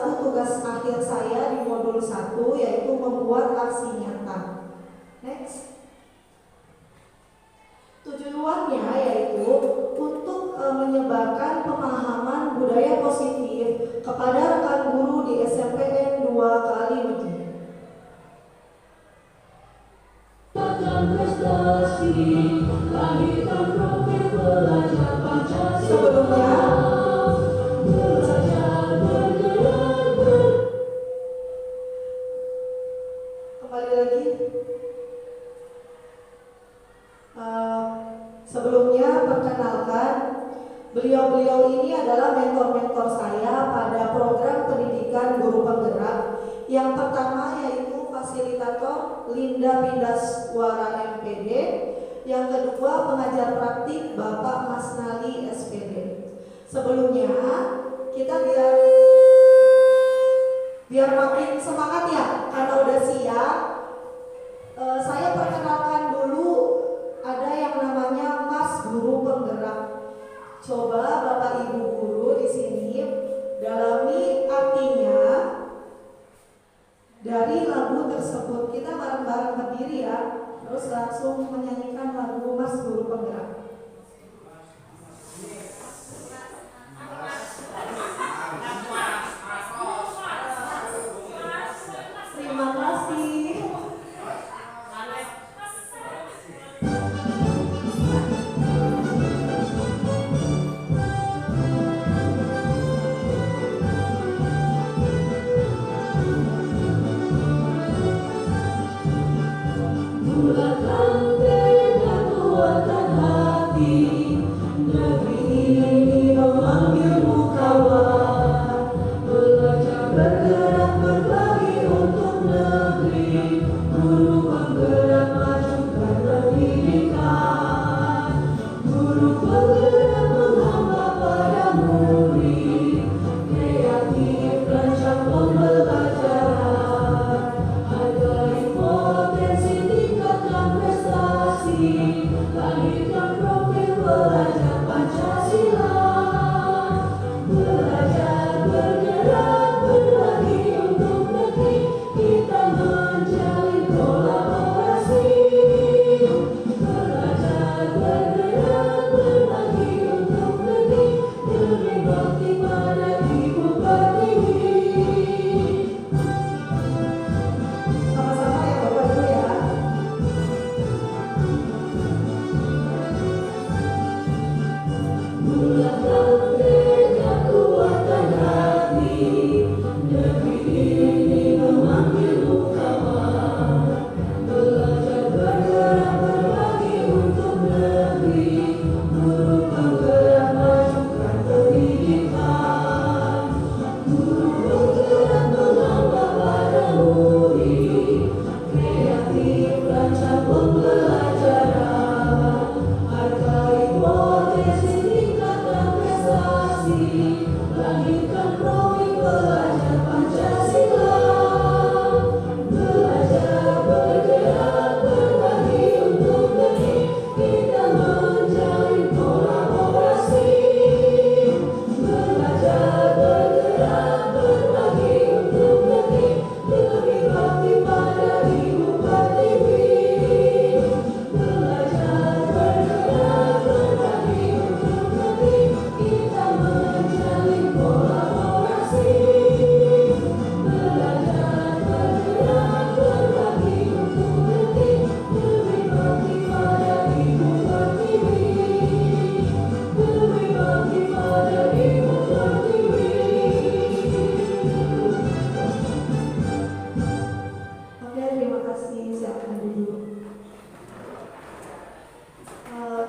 satu tugas akhir saya di modul 1 yaitu membuat aksi nyata. Next. Tujuannya yaitu untuk menyebarkan pemahaman budaya positif kepada rekan guru di SMPN 2 Kaliwedi. Sebelumnya kembali lagi. Sebelumnya perkenalkan, beliau-beliau ini adalah mentor-mentor saya pada program pendidikan guru penggerak. Yang pertama yaitu fasilitator Linda Pindaswara MPD. Yang kedua pengajar praktik Bapak Mas Nali SPD. Sebelumnya kita biar makin semangat ya, karena udah siap. Saya perkenalkan dulu, ada yang namanya Mas Guru Penggerak. Coba Bapak Ibu guru di sini dalami artinya dari lagu tersebut. Kita bareng-bareng berdiri ya, terus langsung menyanyikan lagu Mas Guru Penggerak. Terima kasih.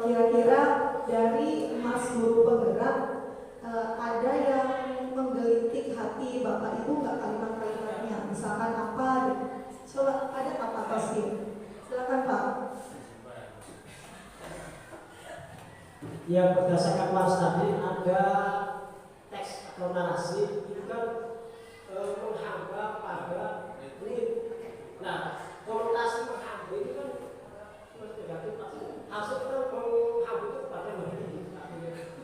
Kira-kira dari Mas Guru Penggerak ada yang menggelitik hati Bapak Ibu nggak kalimat-kalimatnya? Misalkan apa? Coba ada apa pasti? Silakan Pak. Yang berdasarkan Mas tadi ada teks atau narasi itu kan menghamba pada ini. Nah, konotasi menghamba itu kan negatif pasti. Hasilnya menghamba itu pada begini.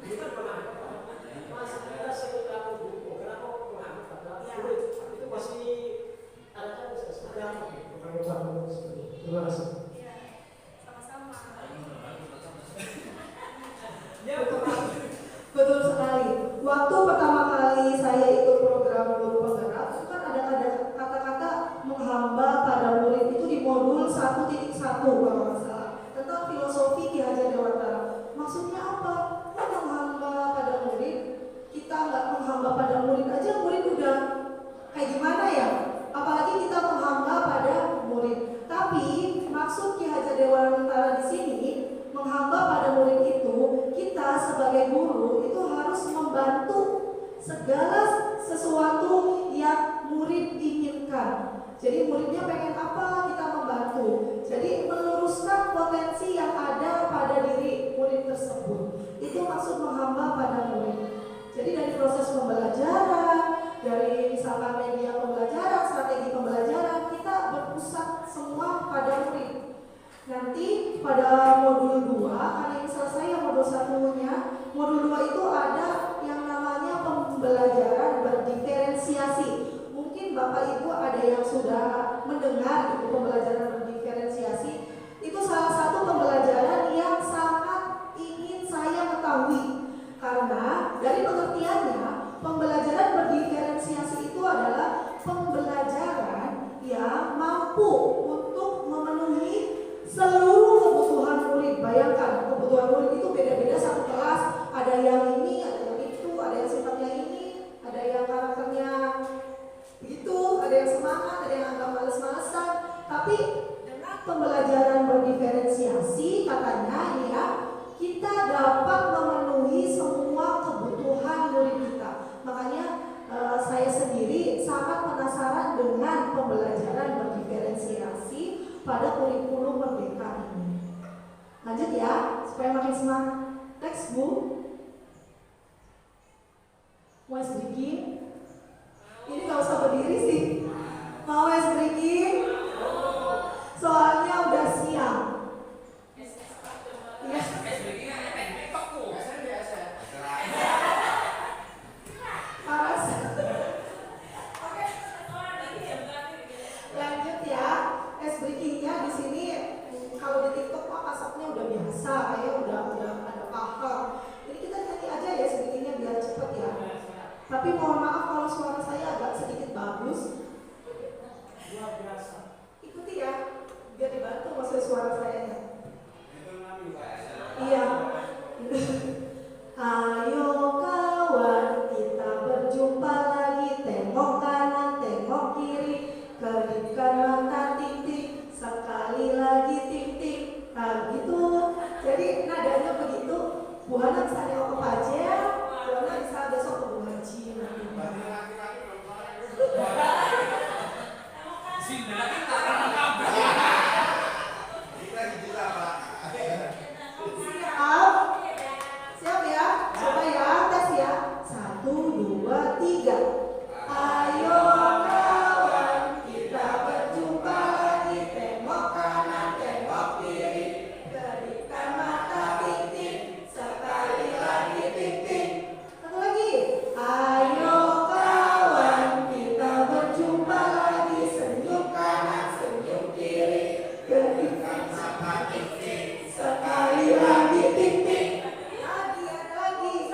Ini kan menghamba. Mas ada sekitar buku kenapa menghamba pada yang berkembang seperti itu. Terima kasih. Iya, sama-sama. Ya, Betul sekali. Waktu pertama kali saya ikut program guru penggerak itu kan ada kata-kata menghamba pada murid itu di modul 1.1 kalau nggak salah tentang filosofi Ki Hajar Dewantara. Maksudnya apa? Menghamba pada murid, kita nggak menghamba pada murid aja murid udah kayak gimana ya? Apalagi kita menghamba pada murid. Tapi maksud Ki Hajar Dewantara di sini menghamba pada murid itu kita sebagai guru itu harus membantu segala sesuatu yang murid inginkan. Jadi muridnya pengen apa kita membantu. Jadi meluruskan potensi yang ada pada diri murid tersebut. Itu maksud menghamba pada murid. Jadi dari proses pembelajaran, dari misalkan media pembelajaran, strategi pembelajaran, kita berpusat semua pada murid. Nanti pada modul 2, karena ini selesai ya modul 1-nya, modul 2 itu ada yang namanya pembelajaran berdiferensiasi. Mungkin Bapak Ibu ada yang sudah mendengar gitu, pembelajaran berdiferensiasi. Itu salah satu pembelajaran yang sangat ingin saya ketahui. Karena dari pengertiannya, pembelajaran berdiferensiasi itu adalah pembelajaran yang mampu untuk memenuhi seluruh kebutuhan murid. Bayangkan, kebutuhan murid itu beda-beda satu kelas. Ada yang ini, ada yang itu, ada yang sifatnya ini, ada yang karakternya begitu, ada yang semangat, ada yang agak males-malesan. Tapi dengan pembelajaran berdiferensiasi katanya ya, kita dapat memenuhi semua kebutuhan murid kita. Makanya saya sendiri sangat penasaran dengan pembelajaran berdiferensiasi pada kurikulum Merdeka ini. Lanjut ya, supaya makin semangat. Next, Bu. Mau es breaking? Ini gak usah berdiri sih. Mau es breaking? Soalnya udah siang. Iya. Paras. Lanjut ya. Es breakingnya di sini kalau di TikTok mah asapnya udah biasa, kayak udah ada kahar. Jadi kita nyanyi aja ya es breakingnya biar cepet ya. Tapi mohon maaf kalau suara saya agak sedikit bagus. luar biasa. Ikuti ya, biar dibantu maksudnya suara saya. Iya. Ayo kawan, kita berjumpa lagi. Tengok kanan, tengok kiri, kedipkan mata ting-ting, sekali lagi ting-ting. Nah gitu. Jadi nadanya begitu. Bu Hana bisa nengok ke Pajel, Bu Hana bisa besok ke Bu Haji. Siap ya? Coba ya, tes ya. 1, 2, 3. Ayo kawan, kita berjumpa lagi. Tengok kanan, tengok kiri, kedipkan mata ting-ting, sekali lagi ting-ting. Satu lagi. Ayo kawan, kita berjumpa lagi. Senyum kanan, senyum kiri, kedipkan mata ting-ting, sekali lagi ting-ting. Lagi, ada lagi.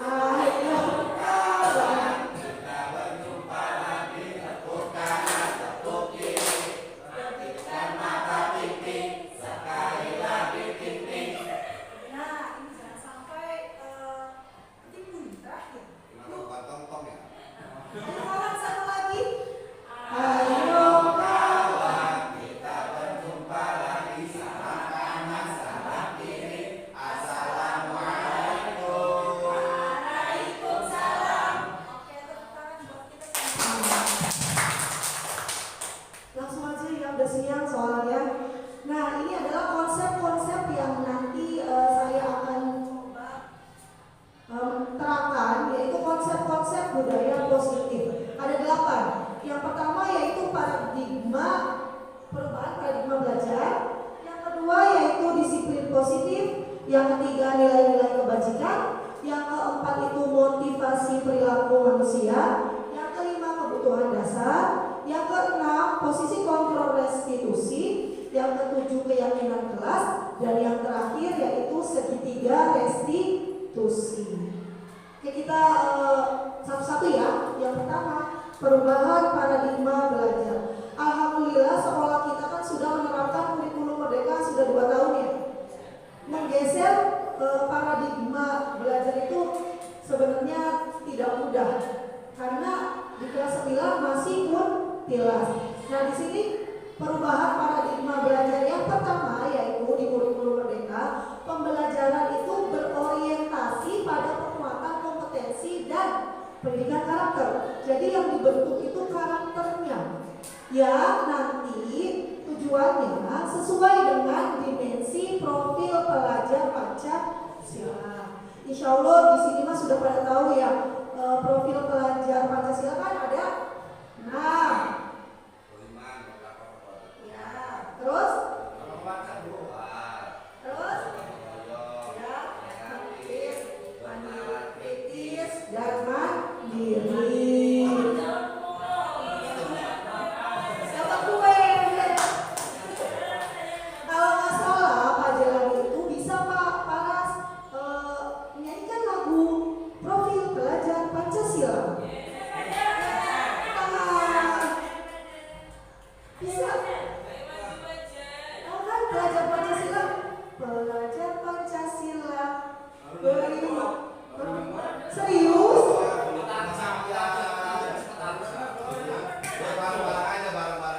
Ayo kawan, kita berjumpa lagi. Tepuk kanan, tepuk kiri, kedipkan mata ting-ting, sekali lagi ting-ting. Nah, ini jangan sampai nanti muntah ya. Ayo kawan, satu lagi. Ayo kawan, kita berjumpa lagi. Salam kanan, salam kiri, assalamualaikum. Waalaikumsalam. Oke, tepuk tangan buat kita semua. Langsung aja ya, udah siang soalnya. Nah, ini adalah konsep-konsep yang nanti saya akan coba terangkan, yaitu konsep-konsep budaya positif. Ada 8. Yang pertama yaitu paradigma perubahan paradigma belajar. Yang kedua yaitu disiplin positif. Yang ketiga nilai-nilai kebajikan. Yang keempat itu motivasi perilaku manusia. Yang kelima kebutuhan dasar. Yang keenam, posisi kontrol restitusi. Yang ketujuh, keyakinan kelas. Dan yang terakhir yaitu segitiga restitusi. Oke, kita satu-satu ya. Yang pertama, perubahan paradigma belajar. Alhamdulillah sekolah kita kan sudah menerapkan kurikulum merdeka sudah 2 tahun ya. Menggeser paradigma belajar itu sebenarnya tidak mudah karena di kelas 9 masih kuntilas. Nah, di sini perubahan paradigma belajar yang pertama yaitu di kurikulum merdeka, pembelajaran itu berorientasi pada penguatan kompetensi dan pendidikan karakter. Jadi yang dibentuk itu karakternya yang nanti tujuannya sesuai dengan dimensi profil pelajar Pancasila. Insya Allah di sini mah sudah pada tahu ya, profil pelajar Pancasila kan ada. Nah, ya, terus ya, kritis dan mandiri. Siapa gue? Kalau nggak salah Pak Jelani itu bisa Pak Paras menyanyikan lagu profil pelajar Pancasila. Bisa. Oh kan pelajar Pancasila, pelajar Pancasila berlima. Serius?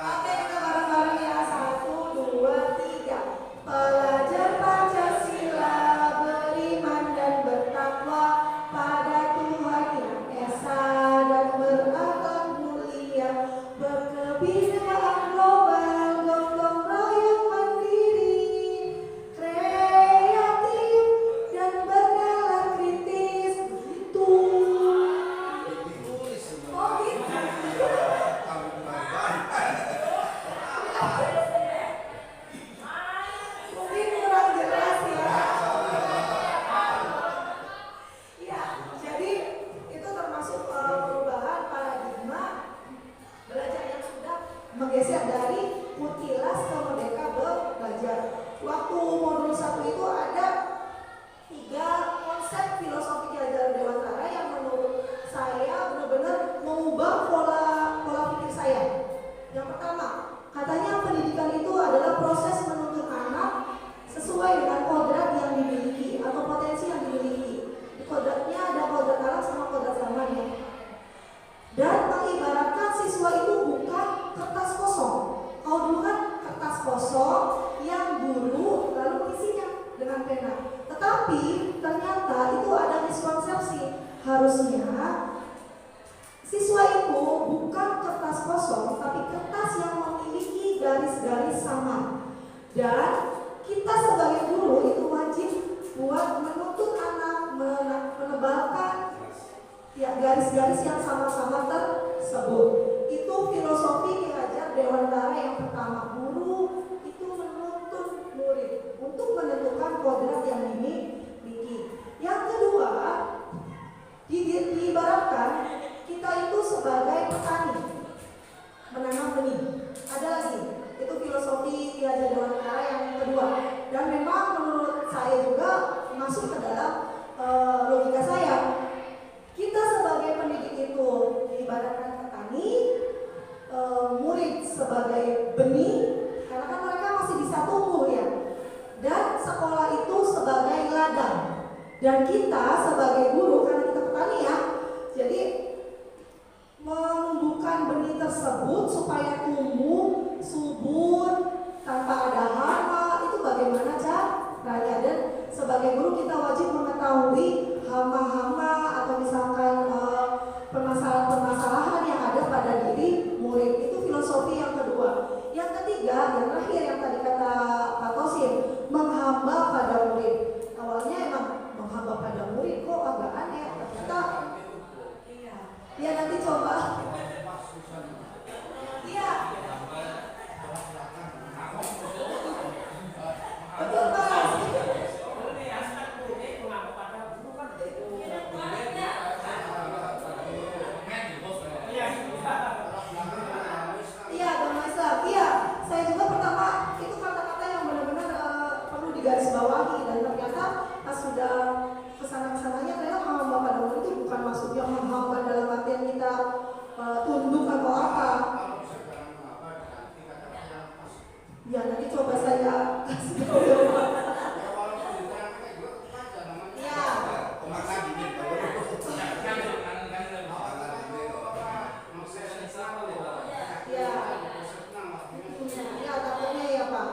Oke, kita bareng-bareng ya. 1, 2, 3. Pelajar Pancasila beriman dan bertakwa pada Tuhan yang esa dan berakhlak mulia, berkebinekaan global, gotong royong mandiri, kreatif dan bernalar kritis. Begitu. Oh gitu. Mungkin kurang jelas ya. Ya, jadi itu termasuk perubahan paradigma belajar yang sudah menggeser dari mutilas ke merdeka belajar. Waktu modul 1 itu ada 3 konsep filosofi ajaran Dewantara yang menurut saya benar-benar mengubah pola pikir saya. Yang pertama, katanya pendidikan itu adalah proses menuntun anak sesuai dengan kodrat yang dimiliki atau potensi yang dimiliki. Di kodratnya ada kodrat alam sama kodrat zaman ya. Dan mengibaratkan siswa itu bukan kertas kosong. Kalau dulu kan kertas kosong yang guru lalu mengisinya dengan pena. Tetapi ternyata itu ada miskonsepsi. Harusnya siswa itu bukan kertas kosong, tapi kertas yang memiliki garis-garis sama. Dan kita sebagai guru itu wajib buat menuntut anak menebalkan ya garis-garis yang sama-sama tersebut. Itu filosofi Ki Hajar Dewantara yang pertama. Guru itu menuntun murid untuk menentukan kodrat yang dimiliki. Yang kedua, diibaratkan kita itu sebagai petani menanam benih. Ada lagi, itu filosofi Ki Hajar Dewantara yang kedua. Dan memang menurut saya juga masuk ke dalam logika saya. Kita sebagai pendidik itu diibaratkan petani, murid sebagai benih, karena kan mereka masih bisa tumbuh ya. Dan sekolah itu sebagai ladang. Dan kita sebagai guru, karena kita petani ya, jadi menumbuhkan benih tersebut supaya tumbuh subur tanpa ada hama. Itu bagaimana caranya? Dan sebagai guru kita wajib mengetahui hama-hama atau misalkan permasalahan-permasalahan yang ada pada diri murid. Itu filosofi yang kedua. Yang ketiga, yang terakhir yang tadi kata Pak Tosin, menghamba pada murid. Awalnya emang menghamba pada murid kok agak aneh. Ternyata iya. Ya nanti coba. Iya. Ya nanti coba saya kasih tahu ya Pak. Ya. Ya. Ya takutnya ya Pak.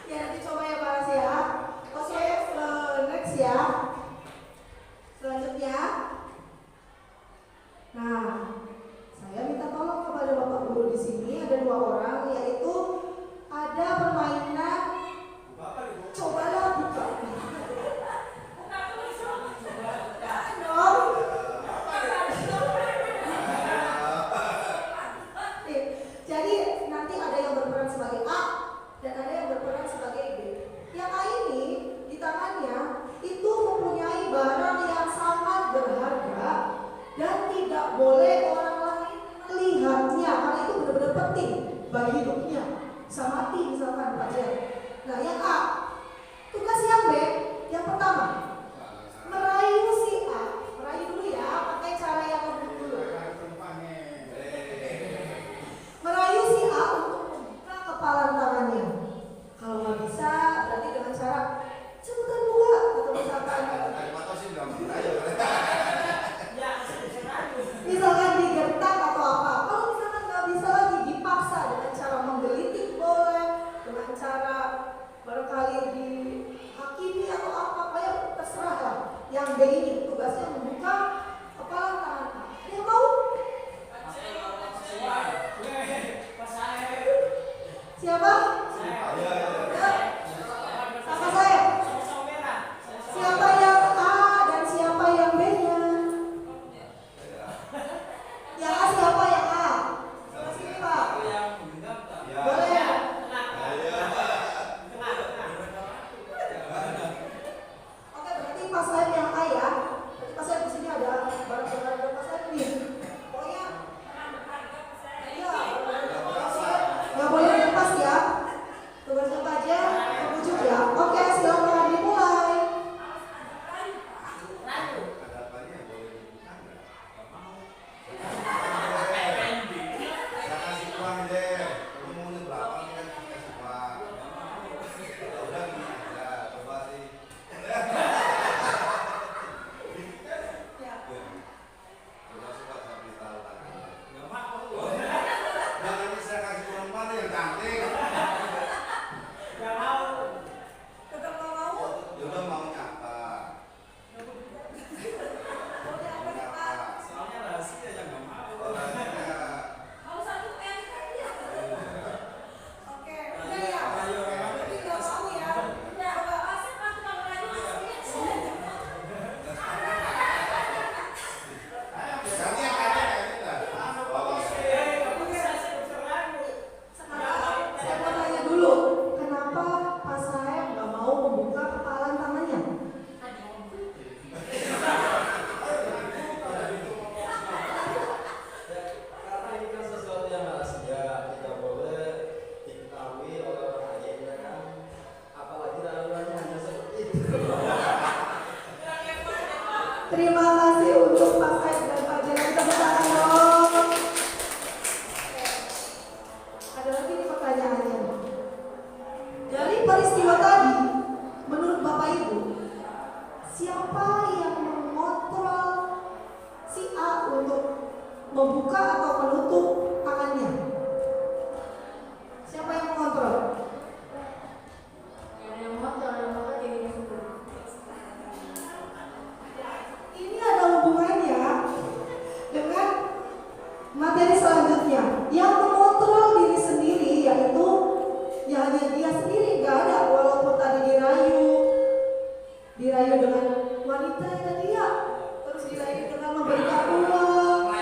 Ya nanti coba ya Pak Ras ya. Oke, next ya. Selanjutnya. Nah, saya minta tolong kepada Bapak Guru di sini ada 2 orang, yaitu ada permainan. Cobalah buka. Dong. Jadi nanti ada yang berperan sebagai A dan ada yang berperan sebagai B. Yang A ini di tangannya itu mempunyai barang yang sangat berharga dan tidak boleh orang lain melihatnya karena itu benar-benar penting bagi hidupnya. Bisa mati misalkan Pak Jen. Nah yang A, tugas yang B, yang pertama merayu si A, merayu dulu ya, pakai cara yang lembut dulu. Merayu si A untuk membuka kepalan tangannya. Kalau nggak bisa, berarti dengan cara cepetan buka atau misalkan misalkan digertak atau apa. Kalau misalkan nggak bisa lagi, dipaksa dengan cara menggelitik boleh, dengan cara barangkali dihakimi atau apa, kayak terserah lah. Yang B ini tugasnya membuka kepala tangan. Dia mau? Siapa? Apa saya? Siapa yang A dan siapa yang B-nya? Yang A siapa yang A? Sebelah sini Pak. Boleh ya? Oke, berarti pas saya yang A ya. Berarti pas saya di sini ada barang-barang pas saya nih. Pokoknya iya, nggak boleh lepas ya. Tugasnya Pak aja, kebujuk ya. Oke, silakan dimulai. Terima kasih untuk Pak Said dan Pak Jalan. Kita bertahan dong. Ada lagi nih pertanyaannya. Dari peristiwa tadi, menurut Bapak Ibu, siapa yang mengontrol si A untuk membuka atau menutup tangannya? Siapa yang mengontrol? Ini ada hubungannya dengan materi selanjutnya yang mengontrol diri sendiri, yaitu ya hanya dia sendiri, nggak ada. Walaupun tadi dirayu dengan wanita yang tadi ya, terus dirayu dengan memberikan uang.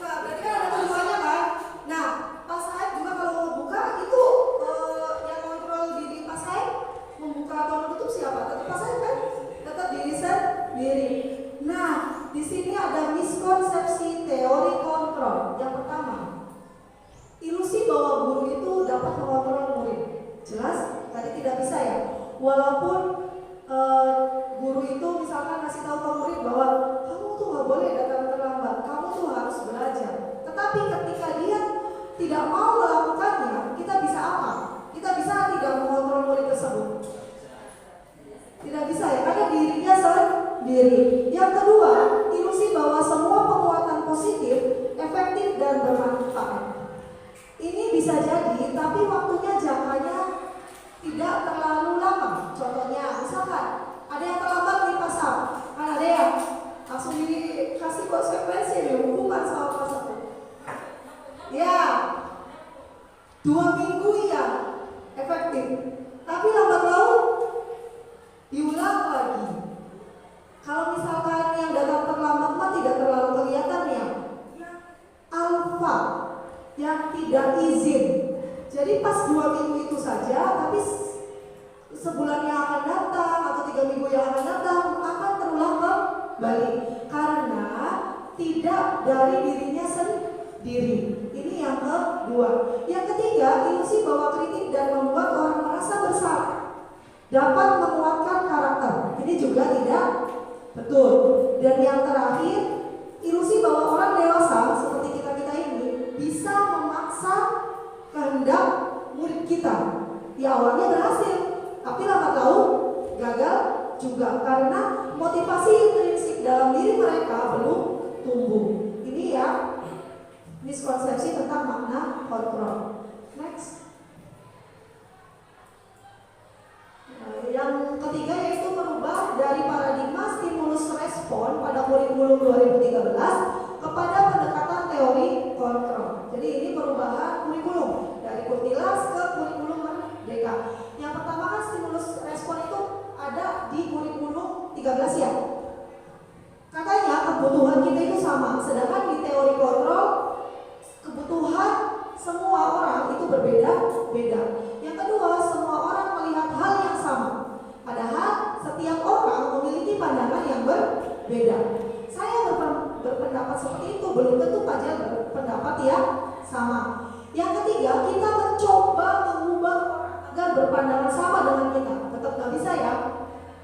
Berarti kan ada hubungannya kan? Nah, Pak Said juga kalau mau buka Walaupun guru itu misalkan kasih tahu ke murid bahwa kamu tuh nggak boleh datang terlambat, kamu tuh harus belajar. Tetapi ketika dia tidak mau melakukannya, kita bisa apa? Kita bisa tidak mengontrol murid tersebut? Tidak bisa ya, karena dirinya sendiri. Yang kedua, ilusi bahwa semua penguatan positif efektif dan bermanfaat. Ini bisa jadi, tapi waktunya jangkanya tidak terlalu lama. Contohnya, misalkan ada yang terlambat di pasar, kan ada yang langsung dikasih konsekuensi nih, hukuman sama pasar. Ya, 2 minggu ya efektif, tapi lambat laun diulang lagi. Kalau misalkan yang datang terlambat mah tidak terlalu kelihatan ya, alfa yang tidak izin. Jadi pas 2 minggu itu saja, tapi sebulan yang akan datang atau 3 minggu yang akan datang akan terulang kembali karena tidak dari dirinya sendiri. Ini yang kedua. Yang ketiga, ilusi bahwa kritik dan membuat orang merasa bersalah dapat menguatkan karakter. Ini juga tidak betul. Dan yang terakhir, ilusi bahwa orang dewasa seperti kita ini bisa memaksa kehendak murid kita. Ya awalnya berhasil, tapi lambat laun gagal juga karena motivasi intrinsik dalam diri mereka belum tumbuh. Ini ya miskonsepsi tentang makna kontrol. Next. Yang ketiga yaitu merubah dari paradigma stimulus respon pada kurikulum 2013 kepada pendekatan teori kontrol. Jadi ini perubahan kurikulum dari Kurtilas ke kurikulum Merdeka. Yang pertama kan stimulus respon itu ada di kurikulum 13 ya. Katanya kebutuhan kita itu sama, sedangkan di teori kontrol kebutuhan semua orang itu berbeda-beda. Yang kedua, semua orang melihat hal yang sama, padahal setiap orang memiliki pandangan yang berbeda. Saya berpendapat seperti itu, belum tentu Fajar berpendapat yang sama. Yang ketiga, kita mencoba mengubah orang agar berpandangan sama dengan kita, tetap nggak bisa ya.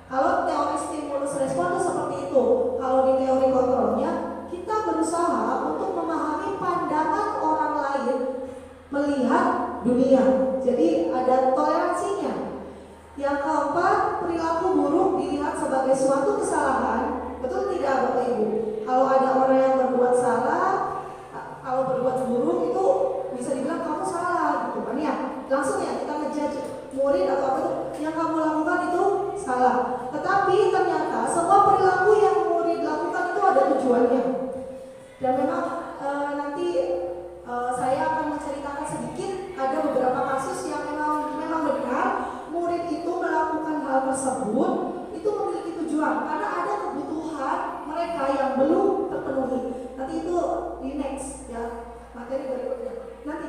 Kalau teori stimulus respon itu seperti itu. Kalau di teori kontrolnya, kita berusaha untuk memahami pandangan orang lain melihat dunia. Jadi ada toleransinya. Yang keempat, perilaku buruk dilihat sebagai suatu kesalahan. Betul tidak Bapak Ibu? Kalau ada orang yang berbuat salah, kalau berbuat buruk itu bisa dibilang kamu salah gitu kan ya. Langsung ya kita ngejudge murid atau apa itu yang kamu lakukan itu salah. Tetapi ternyata semua perilaku yang murid lakukan itu ada tujuannya. Dan memang nanti saya akan menceritakan sedikit ada beberapa kasus yang memang benar murid itu melakukan hal tersebut itu memiliki tujuan karena ada kebutuhan mereka yang belum terpenuhi. Nanti itu di next ya materi berikutnya. Nanti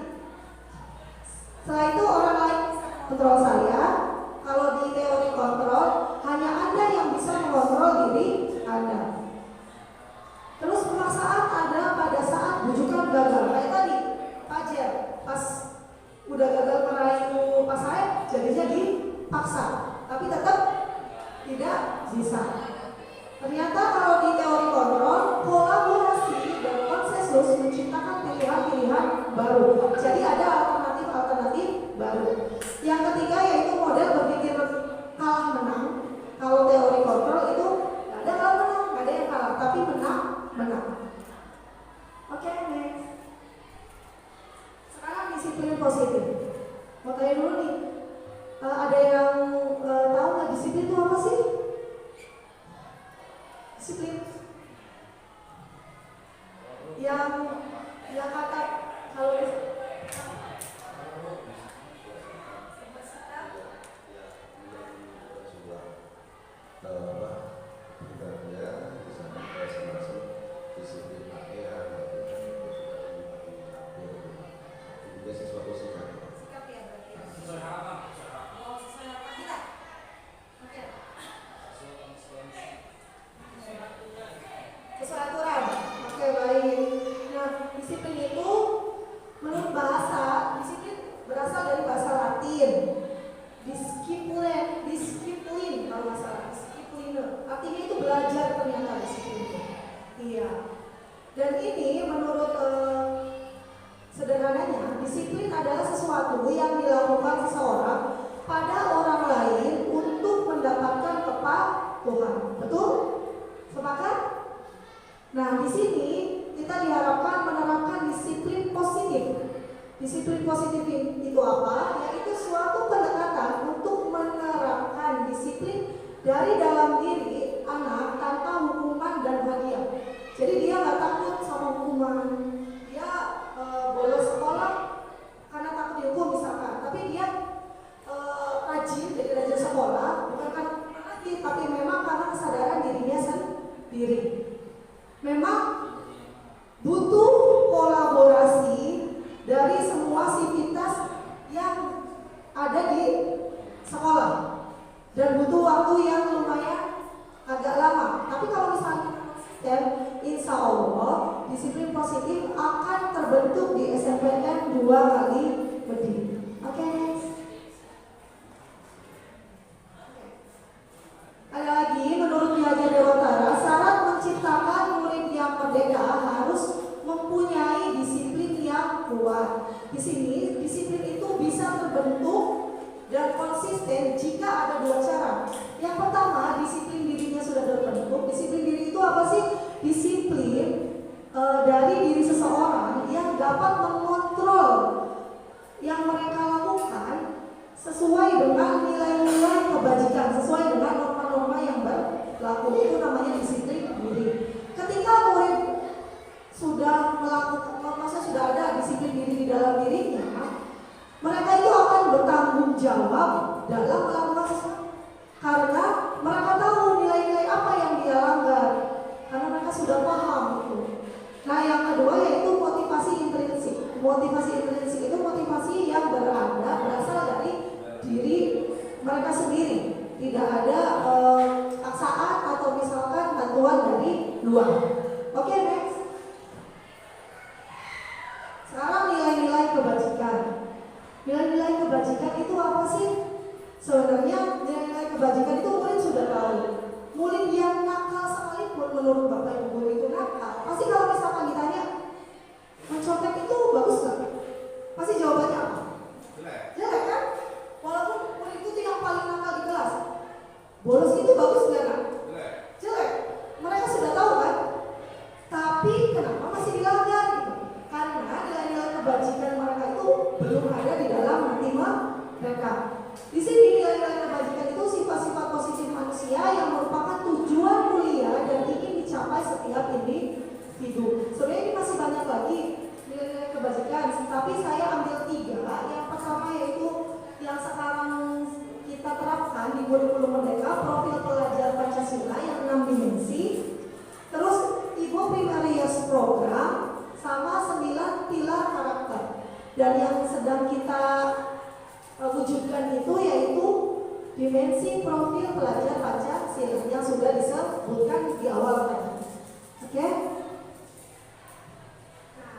setelah itu orang lain kontrol saya. Kalau di teori kontrol hanya Anda yang bisa mengontrol diri Anda. Terus pemaksaan ada pada saat bujukan gagal. Kayak tadi Fajar pas udah gagal meraih pas saya jadinya dipaksa, tapi tetap tidak bisa. Ternyata kalau di teori kontrol kolaborasi dan konsensus menciptakan pilihan-pilihan baru. Jadi ada alternatif baru. Yang ketiga yaitu model berpikir kalah menang. Kalau teori kontrol itu nggak ada kalah menang, nggak ada yang kalah, tapi menang. Oke, next. Sekarang disiplin positif. Mau tanya dulu nih, ada yang tahu nggak disiplin itu apa sih? Disiplin yang kata kalau Artinya itu belajar ternyata disiplin itu. Iya. Dan ini menurut sederhananya, disiplin adalah sesuatu yang dilakukan seseorang pada orang lain untuk mendapatkan kepatuhan. Betul? Sepakat? Nah, di sini kita diharapkan menerapkan disiplin positif. Disiplin positif itu apa? Yaitu suatu pendekatan untuk menerapkan disiplin dari dalam diri anak tanpa hukuman dan hadiah. Jadi dia nggak takut sama hukuman. Dia bolos sekolah karena takut dihukum misalkan, tapi dia rajin, jadi rajin sekolah bukan karena lagi, tapi memang karena kesadaran dirinya sendiri. Memang butuh kolaborasi dari semua sivitas yang ada di sekolah dan butuh waktu yang lumayan agak lama. Tapi kalau misalnya konsisten, insya Allah disiplin positif akan terbentuk di SMPN 2 kali lebih. Oke, next. Ada lagi, menurut Ki Hajar Dewantara, syarat menciptakan murid yang merdeka harus mempunyai disiplin yang kuat. Di sini disiplin itu bisa terbentuk dan konsisten jika ada dua cara. Yang pertama, disiplin dirinya sudah terbentuk. Disiplin diri itu apa sih? Disiplin dari diri seseorang yang dapat mengontrol yang mereka lakukan sesuai dengan nilai-nilai kebajikan, sesuai dengan norma-norma yang berlaku. Itu namanya disiplin diri. Ketika murid sudah melakukan, masa sudah ada disiplin diri di dalam dirinya, mereka itu akan bertanggung jawab dalam melakukan sesuatu karena mereka tahu nilai-nilai apa yang dia langgar, karena mereka sudah paham itu. Nah, yang kedua yaitu motivasi intrinsik. Motivasi intrinsik itu motivasi yang berasal dari diri mereka sendiri, tidak ada paksaan atau misalkan bantuan dari luar. Oke, next. Sekarang nilai-nilai kebajikan. Nilai-nilai kebajikan itu apa sih? Sebenarnya nilai-nilai kebajikan itu murid sudah tahu. Murid yang nakal sekalipun menurut Bapak Ibu guru itu nakal. Pasti kalau misalkan ditanya, mencontek itu bagus nggak? Pasti jawabannya apa? Jelek kan? Walaupun murid itu yang paling nakal di kelas, bolos itu bagus nggak nak? Jelek. Mereka sudah tahu kan? Tapi kenapa masih dilanggar gitu? Karena nilai-nilai kebajikan mereka itu belum ada di dalam hati mereka. Di sini nilai-nilai kebajikan itu sifat-sifat positif manusia yang merupakan tujuan mulia dan ingin dicapai setiap individu. Sebenarnya ini masih banyak lagi nilai-nilai kebajikan, tapi saya ambil 3. Yang pertama yaitu yang sekarang kita terapkan di kurikulum Merdeka, profil pelajar Pancasila yang 6 dimensi, terus Ibu Primarius program, sama 9 pilar karakter. Dan yang sedang kita wujudkan itu yaitu dimensi profil pelajar Pancasila yang sudah disebutkan di awal tadi. Oke? Nah,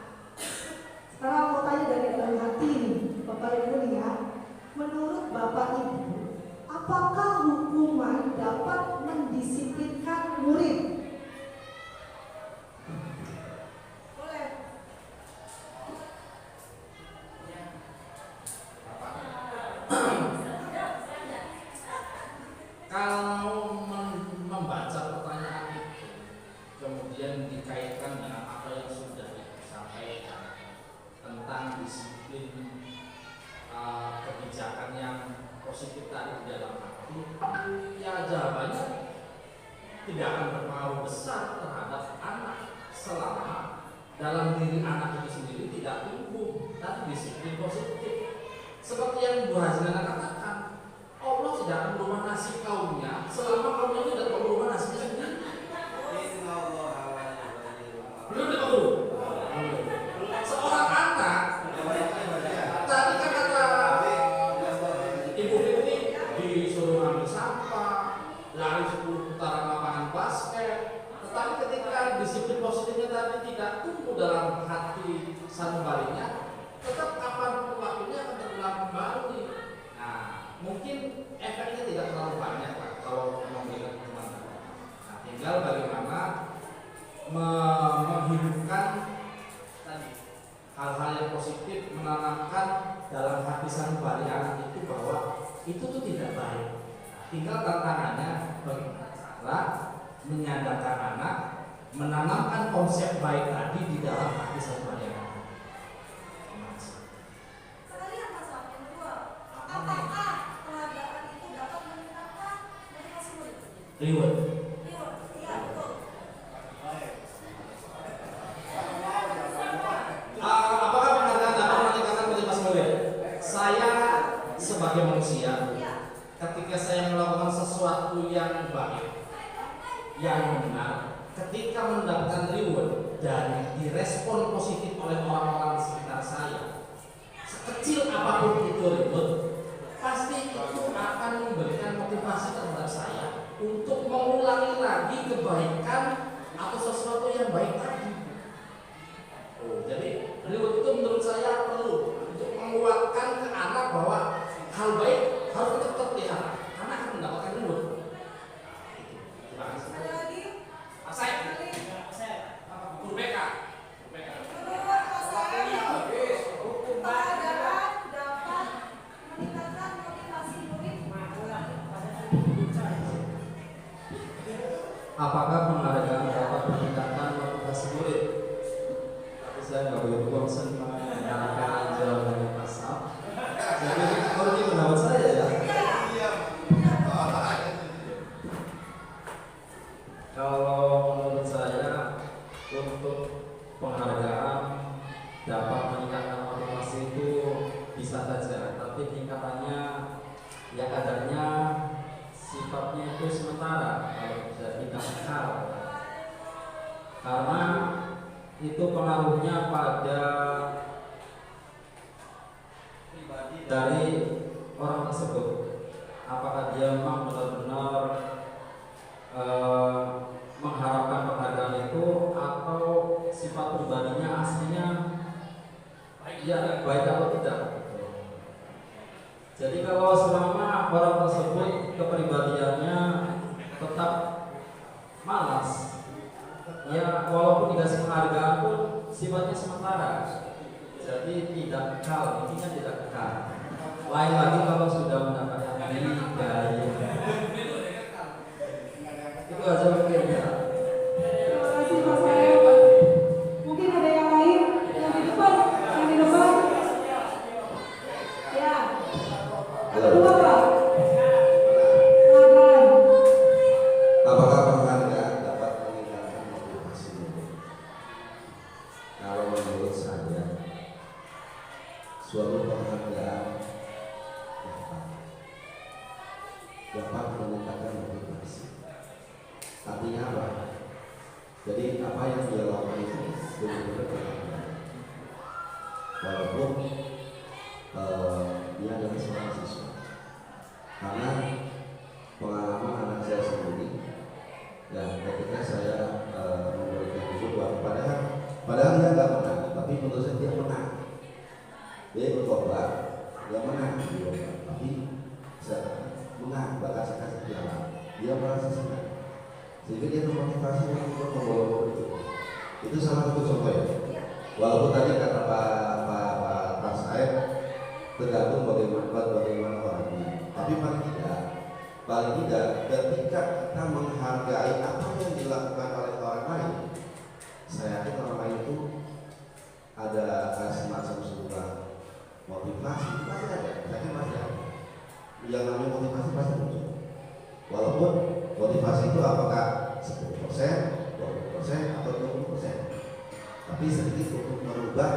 sekarang mau tanya dari dalam hati nih, Bapak Ibu nih ya. Menurut Bapak Ibu, apakah hukuman dapat mendisiplinkan murid? Kalau membaca pertanyaan itu kemudian dikaitkan dengan apa yang sudah disampaikan tentang disiplin kebijakan yang positif tadi di dalam hati, ya jawabannya tidak akan berpengaruh besar terhadap anak selama dalam diri anak itu sendiri tidak tumbuh dan disiplin positif. Seperti yang Bu Hazina katakan, Allah tidak akan merubah nasib kaumnya selama kaumnya tidak merubah nasibnya sendiri. Belum dulu. Seorang anak tadi kan kata Ibu Fitri disuruh ambil sampah, lari 10 putaran lapangan basket. Tetapi ketika disiplin positifnya tadi tidak tumbuh dalam hati sanubarinya, tetap kapan waktunya akan terulang kembali. Nah, dalam hati sanubari anak itu bahwa itu tuh tidak baik. Tinggal tantangannya bagaimana menyadarkan anak, menanamkan konsep baik tadi di dalam hati sanubari anak. Sekalian masalah yang kedua, apakah penghargaan itu dapat meningkatkan motivasi murid? Reward. Iya, betul. Apakah penghargaan dapat meningkatkan motivasi murid? Saya sebagai manusia, ketika saya melakukan sesuatu yang baik, yang benar, ketika mendapatkan reward dan direspon positif oleh orang-orang di sekitar saya, sekecil apapun itu reward, pasti itu akan memberikan motivasi terhadap saya untuk mengulangi lagi kebaikan atau sesuatu yang baik tadi. Jadi reward itu menurut saya perlu untuk menguatkan ke anak bahwa hal baik harus tetap terpelihara karena akan mendapatkan reward. Terima kasih. Ada lagi? Asai. Guru BK. Menurut pasangan, penghargaan dapat meningkatkan motivasi murid. Apakah penghargaan dapat meningkatkan motivasi murid? Tapi saya nggak begitu concern mengenai jawabannya pasal. Jadi kalau ini pendapat saya ya. Kalau menurut saya untuk penghargaan dapat meningkatkan motivasi itu bisa saja, tapi tingkatannya ya kadarnya sifatnya itu sementara, kalau bisa tidak kekal, karena itu pengaruhnya pada pribadi dari orang tersebut. Apakah dia memang benar-benar mengharapkan penghargaan itu, atau sifat pribadinya aslinya ya baik atau tidak. Jadi kalau selama orang tersebut kepribadiannya tetap malas, ya walaupun dikasih penghargaan pun sifatnya sementara, jadi tidak kekal, intinya tidak kekal. Lain lagi kalau sudah mendapatkan hidayah. Itu aja mungkin ya. Terima kasih Mas Ayat. Mungkin ada yang lain yang di depan, Ya. Yang kedua Pak. Silakan. Apakah penghargaan dapat meningkatkan motivasi murid? Kalau menurut saya, suatu penghargaan dapat meningkatkan motivasi. Artinya apa? Jadi apa yang dia lakukan itu benar-benar penghargaan. Walaupun dia adalah seorang siswa. Karena pengalaman anak saya sendiri, ya ketika saya memberikan sesuatu, padahal dia nggak menang, tapi menurut saya dia menang. Dia berlomba, dia menang di lomba, tapi saya menang, bahkan saya kasih piala, dia merasa senang, sehingga dia termotivasi untuk membawa itu. Itu salah satu contoh ya. Walaupun tadi kata Pak Said tergantung bagaimana orangnya, tapi paling tidak ketika kita menghargai apa yang dilakukan oleh orang lain, saya yakin orang lain itu ada semacam sebuah motivasi, pasti ada. Saya yakin pasti ada. Yang namanya motivasi pasti muncul. Walaupun motivasi itu apakah 10%, 20% atau 20%, tapi sedikit untuk merubah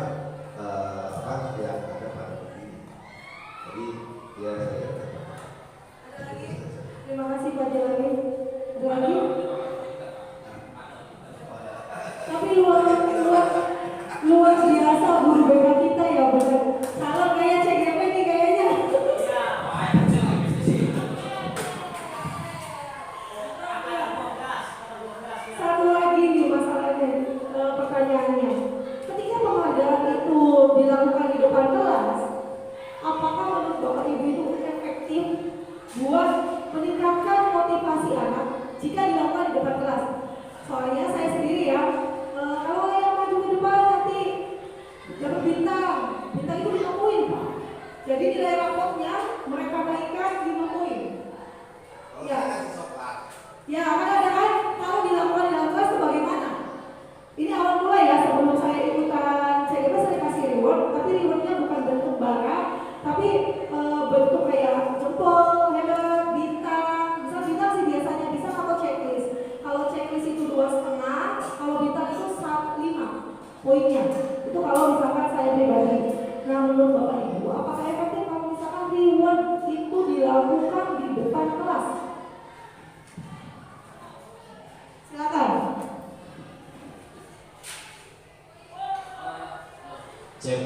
apa yang ada pada diri. Jadi ya saya Ada lagi? Terima kasih Pak Jelani. Ada lagi? Tapi luar biasa guru BK kita ya benar. Salah kayak CGP nih kayaknya. Satu lagi nih masalahnya, pertanyaannya. Ketika penghargaan itu dilakukan di depan kelas, apakah menurut Bapak Ibu itu efektif buat meningkatkan motivasi anak jika dilakukan Jadi nilai rapotnya mereka naikkan 5 poin. Ya. Ya, kan kalau dilakukan di dalam kelas itu bagaimana? Ini awal mulai ya, sebelum saya ikutan CDP saya dikasih reward, tapi rewardnya bukan bentuk barang, tapi bentuk kayak jempol, hebat, bintang. Misal bintang sih biasanya bisa atau checklist. Kalau checklist itu 2,5, kalau bintang itu 5 poinnya. Itu kalau misalkan saya pribadi. Nah, menurut Bapak Ibu, apakah efektif kalau misalkan reward itu dilakukan di depan kelas? Silakan. Cek,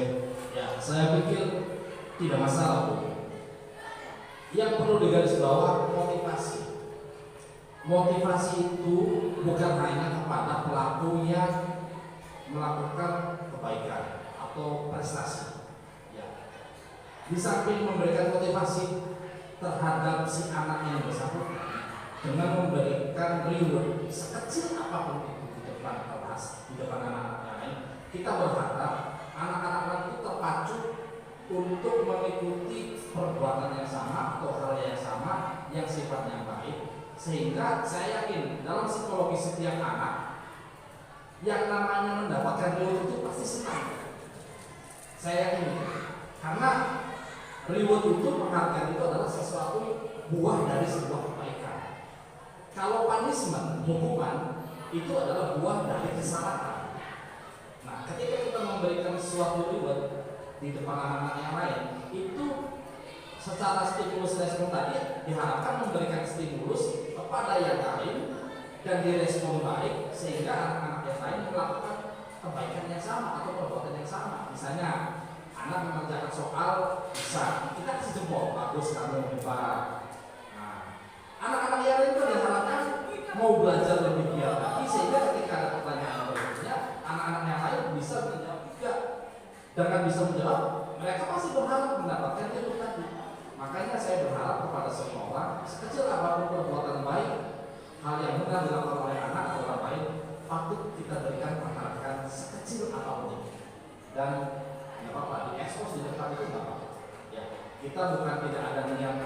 ya saya pikir tidak masalah Bu. Yang perlu digarisbawahi motivasi. Motivasi itu bukan hanya kepada pelaku yang melakukan kebaikan atau prestasi. Ya. Di samping memberikan motivasi terhadap si anak yang bersangkutan dengan memberikan reward sekecil apapun itu di depan kelas, di depan anak-anak yang lain, kita berharap anak-anak itu terpacu untuk mengikuti perbuatan yang sama atau hal yang sama yang sifatnya baik, sehingga saya yakin dalam psikologi setiap anak yang namanya mendapatkan reward itu pasti senang. Saya yakin karena reward itu, penghargaan itu adalah sesuatu buah dari sebuah kebaikan. Kalau punishment, hukuman, itu adalah buah dari kesalahan. Nah, ketika kita memberikan sesuatu reward di depan anak-anak yang lain, itu secara stimulus respon tadi diharapkan memberikan stimulus kepada yang lain dan direspon baik sehingga anak-anak yang lain melakukan kebaikan yang sama atau perbuatan yang sama. Misalnya, anak mengerjakan soal bisa, kita kasih jempol, bagus kamu hebat. Anak-anak yang lain itu diharapkan mau belajar lebih giat lagi sehingga ketika ada pertanyaan berikutnya anak-anak yang lain bisa menjawab juga. Dengan bisa menjawab, mereka pasti berharap mendapatkan itu tadi. Makanya saya berharap kepada semua orang, sekecil apapun perbuatan baik, hal yang benar dilakukan oleh anak atau orang lain, patut kita berikan penghargaan sekecil apapun itu. Dan nggak apa-apa, diekspos di depan itu nggak apa-apa. Ya, kita bukan tidak ada niat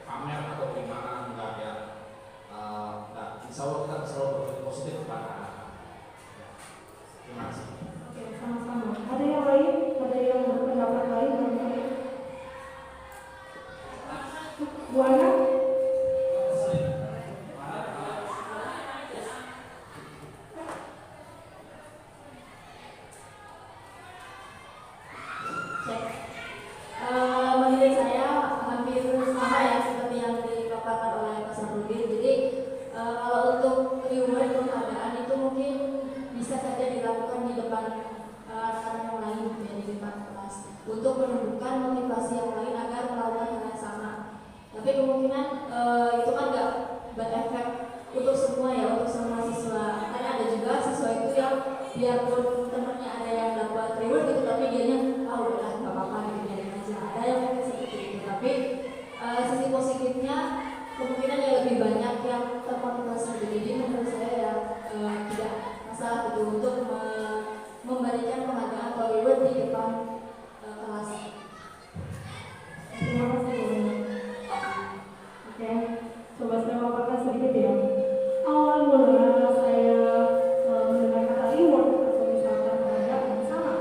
pamer atau gimana, enggak ya. Insya Allah kita selalu berpikir positif kepada anak-anak. Ya. Terima kasih. Oke, sama-sama. Ada yang lain? Ada yang berpendapat lain? Bu Ana? Menurut saya hampir sama ya seperti yang dipaparkan oleh Mas Rudi. Jadi kalau untuk reward penghargaan itu mungkin bisa saja dilakukan di depan anak-anak yang lain, ya, di depan kelas, untuk menunjukkan motivasi yang lain agar melakukan hal yang sama. Tapi kemungkinan itu kan nggak berefek untuk semua ya, untuk semua siswa. Karena ada juga siswa itu yang biarpun temannya ada yang dapat reward gitu, tapi dianya udah nggak apa-apa gitu, biarin aja. Ada yang mungkin seperti itu. Tapi sisi positifnya kemungkinan yang lebih banyak yang termotivasi. Jadi menurut saya ya tidak masalah gitu untuk memberikan penghargaan atau reward di depan kelas. Terima kasih Bu Ana. Oke, coba saya paparkan sedikit ya. Awal mula saya mendengar kata reward atau misalkan penghargaan sama.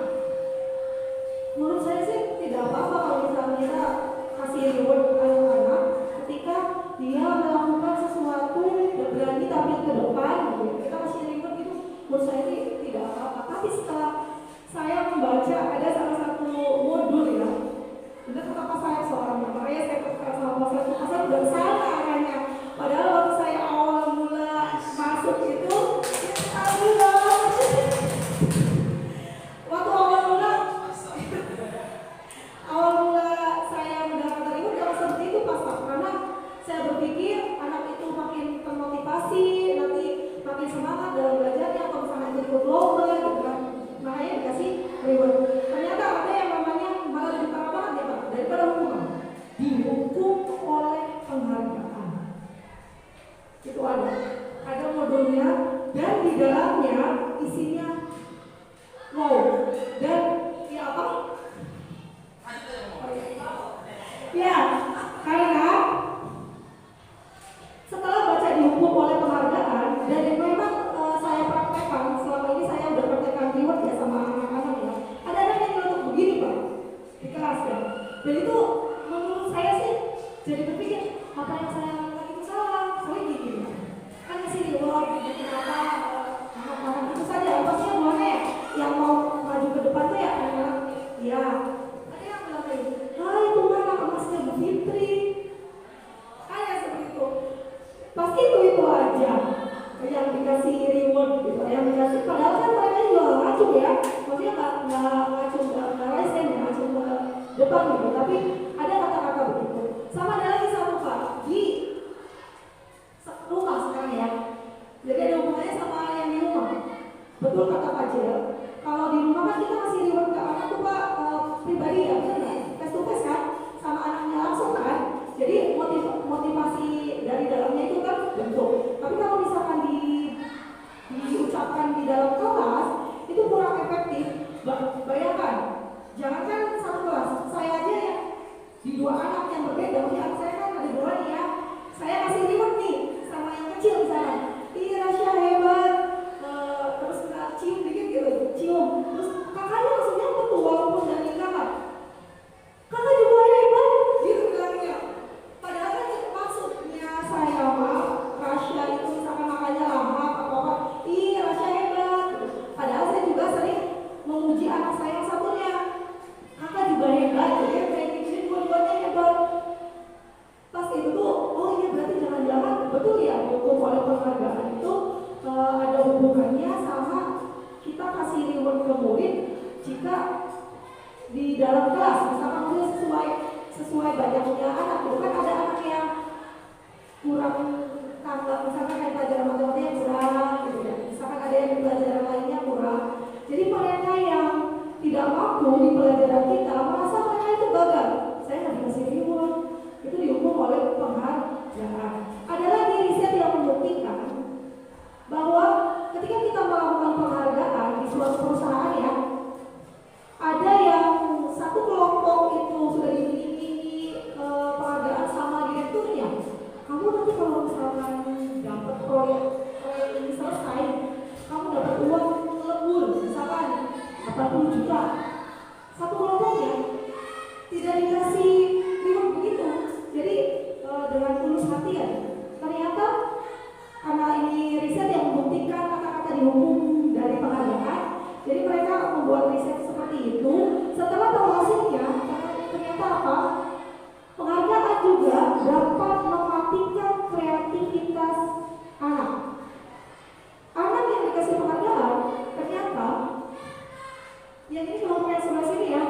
Ya, karena setelah baca dihukum oleh penghargaan dan memang saya praktekkan selama ini, saya udah praktekkan reward ya sama anak-anak ya. Ada anak yang nyeletuk begini Pak di kelas ya. Dan itu menurut saya sih jadi berpikir apa yang saya lakukan itu salah, soalnya gini kan ngasih reward gitu, kenapa anak-anak itu saja pastinya buahnya yang mau maju ke depan tuh ya anak-anak ya. Ada yang bilang kayak hai itu anak emasnya Bu Fitri, kayak seperti itu. Pasti itu aja yang dikasih reward gitu, yang dikasih padahal kan mereka juga ngacu ya, maksudnya nggak ngacu nggak lesen ya, ngacu ke depan gitu, tapi ada kata-kata begitu. Sama ada lagi satu Pak di rumah sekarang ya, jadi ada hubungannya sama yang di rumah. Betul kata Pak Jel, kalau di rumah kan kita kasih reward ke anak tuh Pak pribadi ya, benar nggak? Face to face kan, sama anaknya langsung kan. Jadi motivasi dari dalamnya itu kan bentuk. Tapi kalau misalkan diucapkan di dalam kelas itu kurang efektif. Bayangkan, jangankan satu kelas, saya aja ya di dua anak yang berbeda. Maksudnya saya kan ada dua nih ya. Saya kasih reward nih sama yang kecil misalnya. Ih Rasya hebat, terus kita cium dikit gitu, cium. Terus kakaknya langsung nyambut tuh walaupun dari kakak. Kakak juga hebat, gitu bilangnya. Padahal kan maksudnya saya mah Rasya itu misalkan makanya lahap apa-apa, ih Rasya hebat. Padahal saya juga sering memuji anak saya yang satunya, kakak juga hebat, jadi kayak gini dua-duanya hebat. Pas itu tuh, oh iya berarti jangan-jangan betul ya hukum oleh penghargaan itu ada hubungannya sama kita kasih reward ke murid jika di dalam kelas, misalkan sesuai banyaknya anak. Bukan ada anak yang kurang tanggap, misalkan kayak pelajaran matematika yang kurang gitu ya, misalkan ada yang di pelajaran lainnya kurang. Jadi mereka yang tidak mampu di pelajaran kita merasa mereka itu gagal, saya nggak dikasih reward, itu dihukum oleh penghargaan. Ada lagi riset yang membuktikan bahwa ketika kita melakukan penghargaan di suatu perusahaan ya, ada yang satu kelompok itu sudah dimiliki penghargaan sama direkturnya. Kamu nanti kalau misalkan dapat proyek ini selesai, kamu dapat uang lembur misalkan 80 juta. Satu kelompoknya tidak dikasih reward begitu. Jadi dengan tulus hati ya, ternyata karena ini riset yang membuktikan kata-kata dihukum dari penghargaan, jadi mereka membuat riset seperti itu. Setelah tahu hasilnya, ternyata apa? Penghargaan juga dapat mematikan kreativitas anak. Anak yang dikasih penghargaan, ternyata yang ini kelompok yang sebelah sini ya,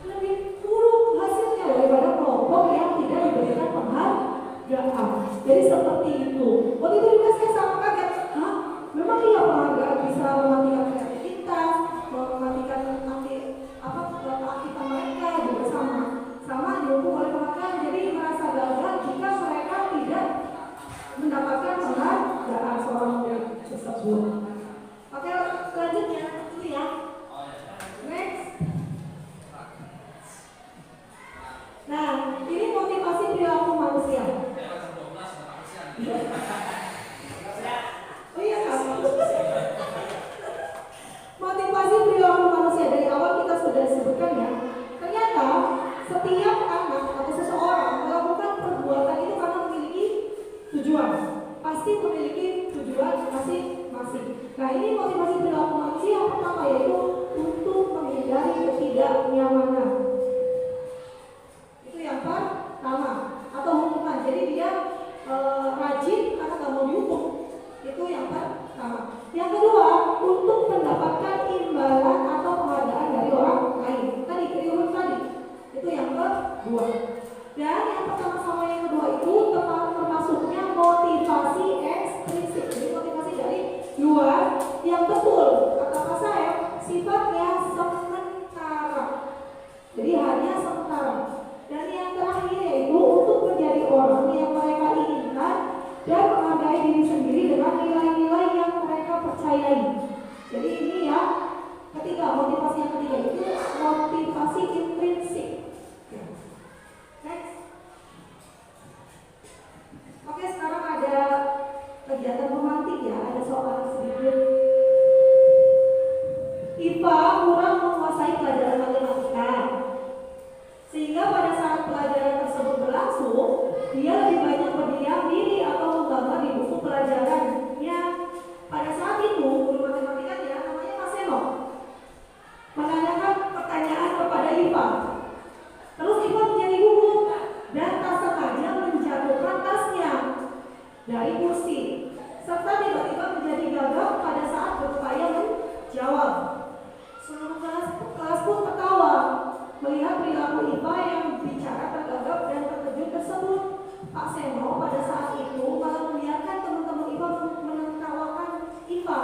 lebih buruk hasilnya daripada kelompok yang tidak diberikan penghargaan. Jadi seperti itu. Waktu itu juga saya sangat kaget. Hah? Memang iya penghargaan bisa mematikan kreativitas, mematikan aktivitas mereka juga sama dihukum oleh penghargaan. Jadi merasa gagal jika mereka tidak mendapatkan penghargaan seorang murid tersebut. Oke, selanjutnya itu ya. Next. Nah, ini motivasi perilaku manusia. Oh iya kan? Motivasi perilaku manusia dari awal kita sudah sebutkan ya. Ternyata setiap anak atau seseorang melakukan perbuatan itu karena memiliki tujuan. Pasti memiliki tujuan masing-masing. Nah ini motivasi perilaku manusia yang pertama yaitu untuk menghindari ketidaknyamanan. Itu yang pertama, atau hukuman. Jadi dia rajin karena nggak mau dihukum. Itu yang pertama. Yang kedua, untuk mendapatkan imbalan atau penghargaan dari orang lain. Tadi reward tadi. Itu yang kedua. Dan yang pertama sama yang kedua itu termasuknya motivasi ekstrinsik. Jadi motivasi dari luar yang betul kata Pak saya sifatnya sementara. Jadi hanya sementara. Dan yang terakhir yaitu untuk menjadi orang yang mereka inginkan dan menghargai diri sendiri dengan nilai-nilai yang mereka percayai. Jadi ini ya ketiga, motivasi yang ketiga itu motivasi intrinsik. Dia lebih banyak berdiam diri atau menggambar di buku pelajarannya. Pada saat itu, guru matematika ya, namanya Mas Seno, menanyakan pertanyaan kepada Iva. Terus Iva menjadi gugup dan tak sengaja menjatuhkan tasnya dari kursi, serta tiba-tiba menjadi gagap pada saat berupaya menjawab. Seluruh kelas pun tertawa melihat perilaku Iva yang bicara tergagap dan terkejut tersebut. Pak Seno pada saat itu malah membiarkan teman-teman Iva menertawakan Iva,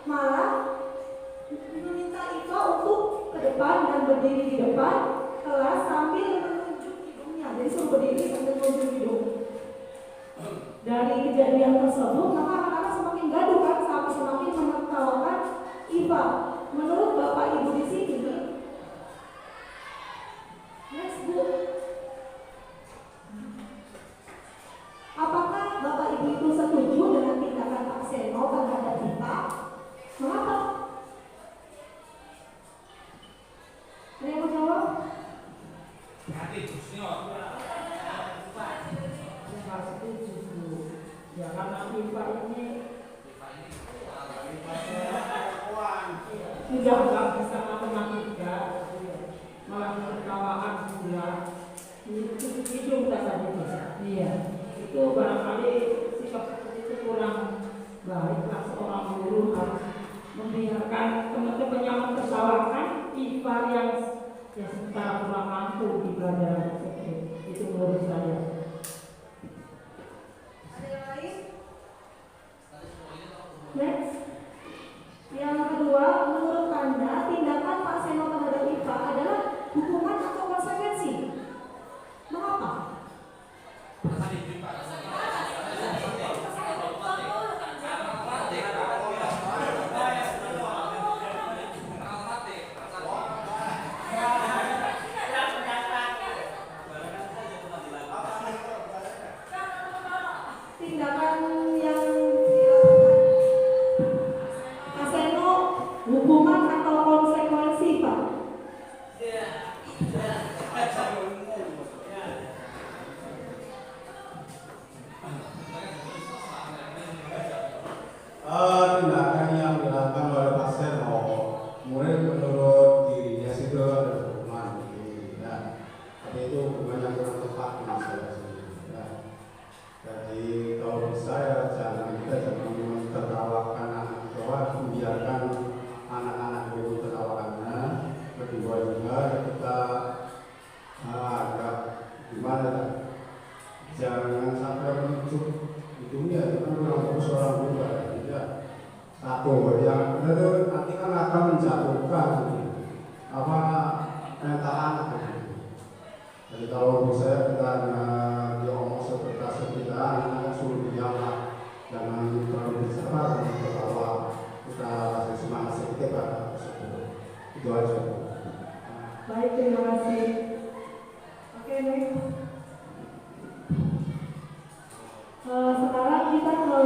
malah meminta Iva untuk ke depan dan berdiri di depan kelas sambil menunjuk hidungnya. Jadi suruh berdiri sambil menunjuk hidung. Dari kejadian tersebut, maka anak-anak semakin gaduh kan, sampai semakin menertawakan Iva. Menurut Bapak Ibu di sini, next Bu, apakah Bapak Ibu itu setuju dengan tindakan Pak Seno terhadap Iva? Mengapa? Ada yang mau jawab? Hati Senior. Saya setuju Bu. Ya karena Iva ini sudah nggak bisa matematika, malah tertawaan pula. Itu tadi iya. Itu barangkali sikap seperti itu kurang baiklah seorang guru harus membiarkan teman-temannya mentertawakan Iva yang secara kurang mampu di pelajaran tersebut. Itu menurut saya. Ada yang lain? Next. Yang kedua, menurut Anda tindakan Pak Seno terhadap Iva adalah hukuman atau konsekuensi? Mengapa? Tindakan yang dilakukan Pak Seno hukuman atau konsekuensi, Pak? Tindakan yang dilakukan oleh Pak Seno, murid menurut dirinya sih itu ada hukuman, ya. Tapi itu hukuman yang kurang tepat menurut saya sih. Ya. Jadi kalau bisa ya kita jangan menertawakan anak tua, membiarkan anak-anak itu tertawakannya. Kedua juga kita agak gimana ya? Jangan sampai menunjuk hidungnya, itu kan kurang bagus orang juga. Satu yang itu nanti kan akan menjatuhkan apa mental anak gitu. Jadi kalau bisa kita diomong seperti kita anak suruh diam lah, jangan terlalu besar bahwa kita kasih semangat sedikit pada tersebut. Itu aja. Baik, terima kasih. Oke, next. Sekarang kita ke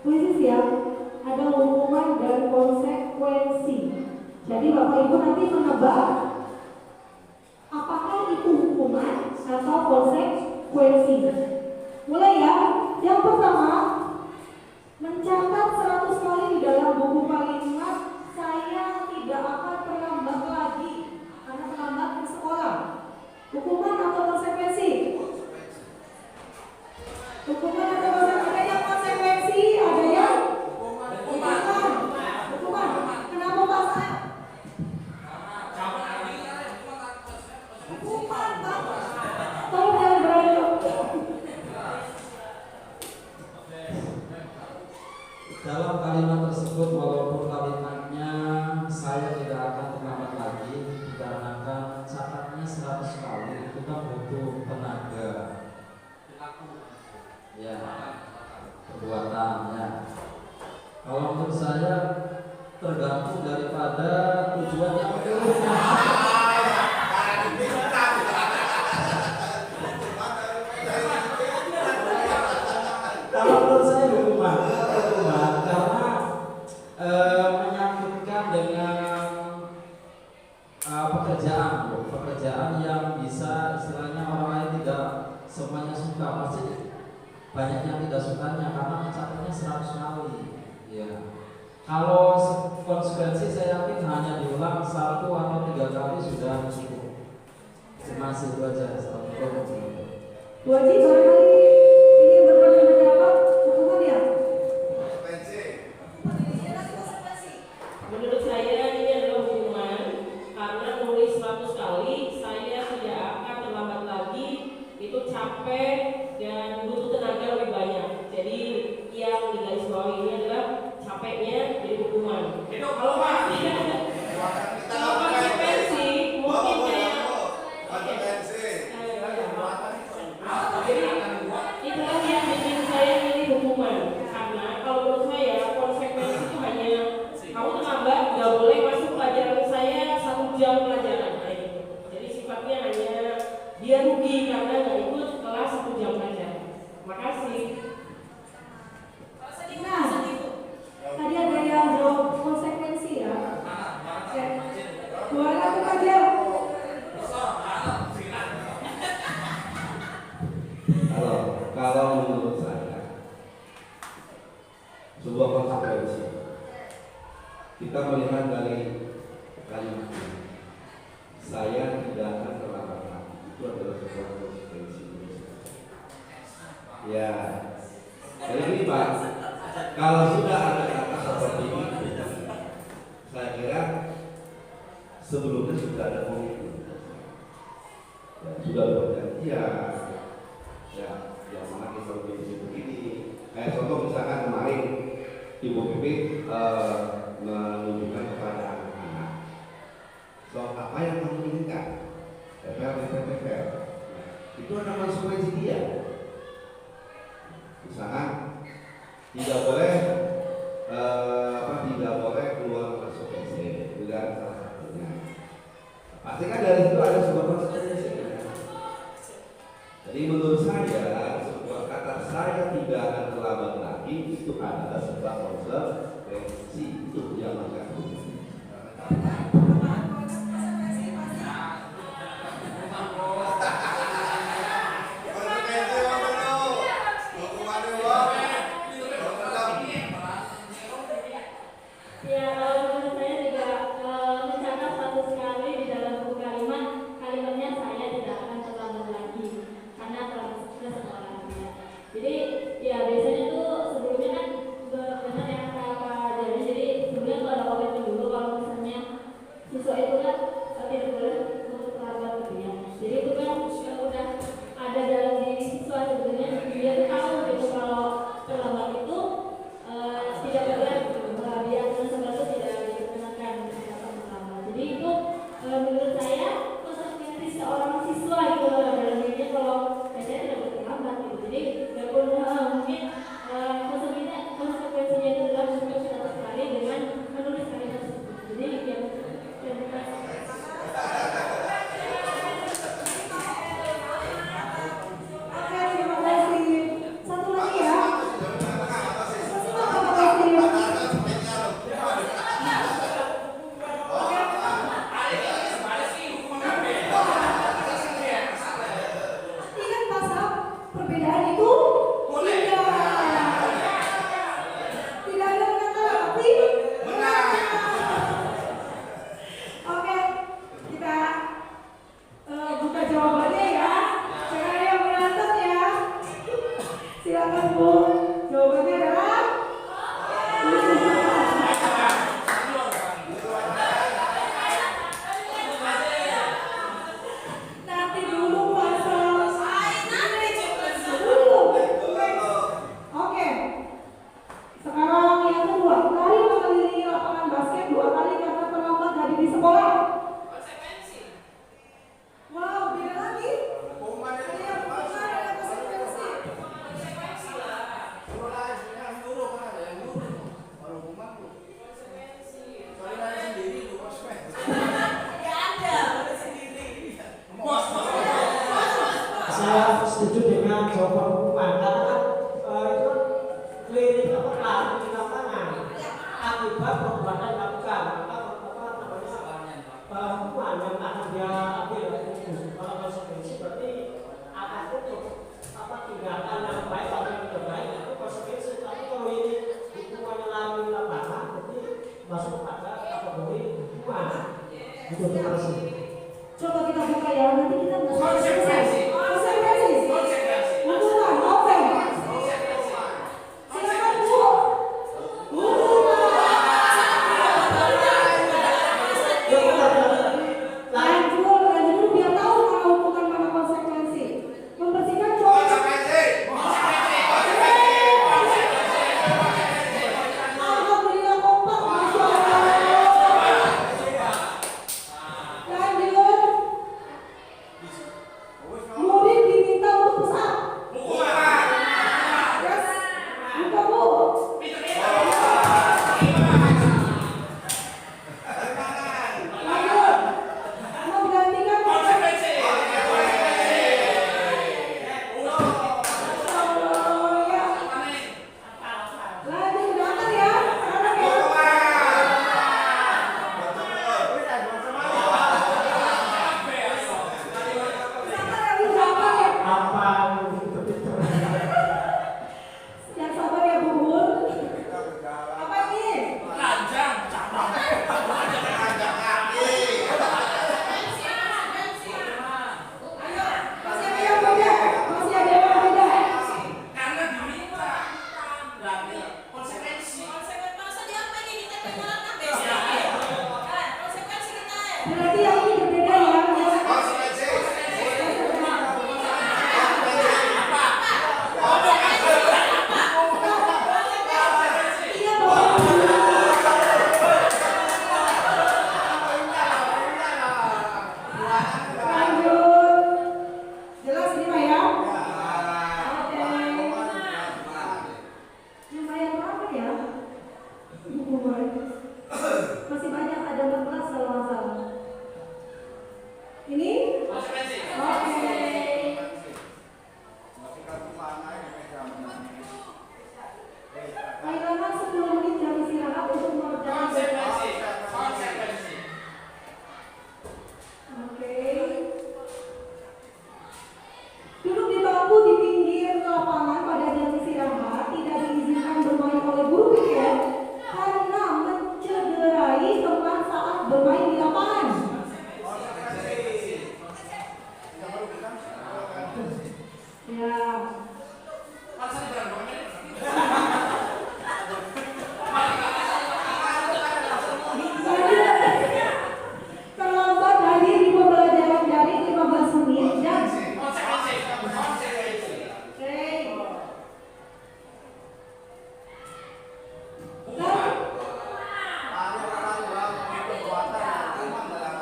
kuis ya. Ada hukuman dan konsekuensi. Jadi Bapak Ibu nanti menebak apakah itu hukuman atau konsekuensi. Mulai ya. Yang pertama, mencatat 100 kali di dalam buku kalimat saya tidak akan terlambat lagi karena terlambat ke sekolah. Hukuman atau konsekuensi? Hukuman atau konsekuensi? Ada yang konsekuensi, ada yang hukuman. Kenapa Pak Saya? Hukuman Pak. Tolong jangan berani. Dalam kalimat tersebut walaupun kalimatnya saya tidak akan terlambat lagi dikarenakan catatnya 100 kali itu kan butuh tenaga ya perbuatan ya. Kalau menurut saya tergantung daripada tujuan yang menurutnya. Kalau menurut saya hukuman karena menyangkutkan dengan pekerjaan yang bisa istilahnya orang lain tidak semuanya suka, pasti banyak yang tidak sukanya karena mencatatnya 100 kali. Ya. Kalau konsekuensi saya yakin hanya diulang 1 atau 3 kali sudah cukup. Terima kasih, itu aja. Assalamualaikum. Bu Haji, barangkali ingin berbagi pendapat hukuman ya? Menurut saya ini adalah hukuman karena nulis 100 kali saya tidak akan terlambat lagi, itu capek dan butuh tenaga lebih banyak. Jadi yang digaris bawah ini adalah capeknya jadi hukuman. Itu kalau Pak. Kalau konsekuensi mungkin kayak itulah yang bikin saya milih hukuman, karena kalau menurut saya konsekuensi itu hanya kamu terlambat nggak boleh masuk pelajaran saya 1 jam pelajaran kayak gitu. Jadi sifatnya hanya dia rugi karena nggak ikut kelas 1 jam pelajaran. Makasih. Nah, tadi ada yang jawab konsekuensi ya. Oke. Boleh aku aja. Kalau menurut saya sebuah konsekuensi kita melihat dari kalimat ini, saya tidak akan terlambat lagi, itu adalah sebuah konsekuensi. Ya, jadi ini Pak, kalau sudah ada kata seperti ini, saya kira sebelumnya sudah ada komitmen, ya, sudah berjanjian. Ya mana kita lebih begini. Kayak contoh misalkan kemarin Ibu Pipi menunjukkan kepada anak-anak soal apa yang kamu inginkan, TPL. Itu ada konsekuensi dia. Misalkan tidak boleh keluar masuk WC, tidak salah satunya. Pasti kan dari situ ada sebuah konsekuensi. Jadi menurut saya sebuah kata saya tidak akan terlambat lagi itu adalah sebuah konsekuensi, itu yang akan hukuman yang akan dia ambil itu kalau konsekuensi berarti akan tutup Coba kita buka ya, nanti kita nggak Konsekuensi. Konsekuensi. Hukuman, oke. Silakan Bu. Lanjut biar tahu mana hukuman mana konsekuensi. Membersihkan cowok. Alhamdulillah kompak, Masya Allah. Lanjut. Murid diminta untuk pesan. Yes. Buka Bu. Lanjut. Menggantikan konsekuensi. Lanjut berangkat ya. Sekarang ya. Yang sabar ya Bu Bun. Apa ini? Masih ada yang beda. Masih ada yang beda. Karena diminta. Konsekuensi. Berarti yang ini berbeda ya. Iya Bapak. Lanjut. Jelas ini Pak ya? Oke. Lumayan ramai ya. Hukuman. Masih banyak, ada 14 kalau nggak salah. Ini? Oke. Kehilangan 10 menit jam istirahat untuk mengerjakan Konsekuensi. Oke. Duduk di bangku di pinggir lapangan pada jam istirahat tidak diizinkan bermain oleh guru piket karena mencederai teman saat bermain di lapangan. Ya. Terlambat hadir di pembelajaran daring 15 menit dan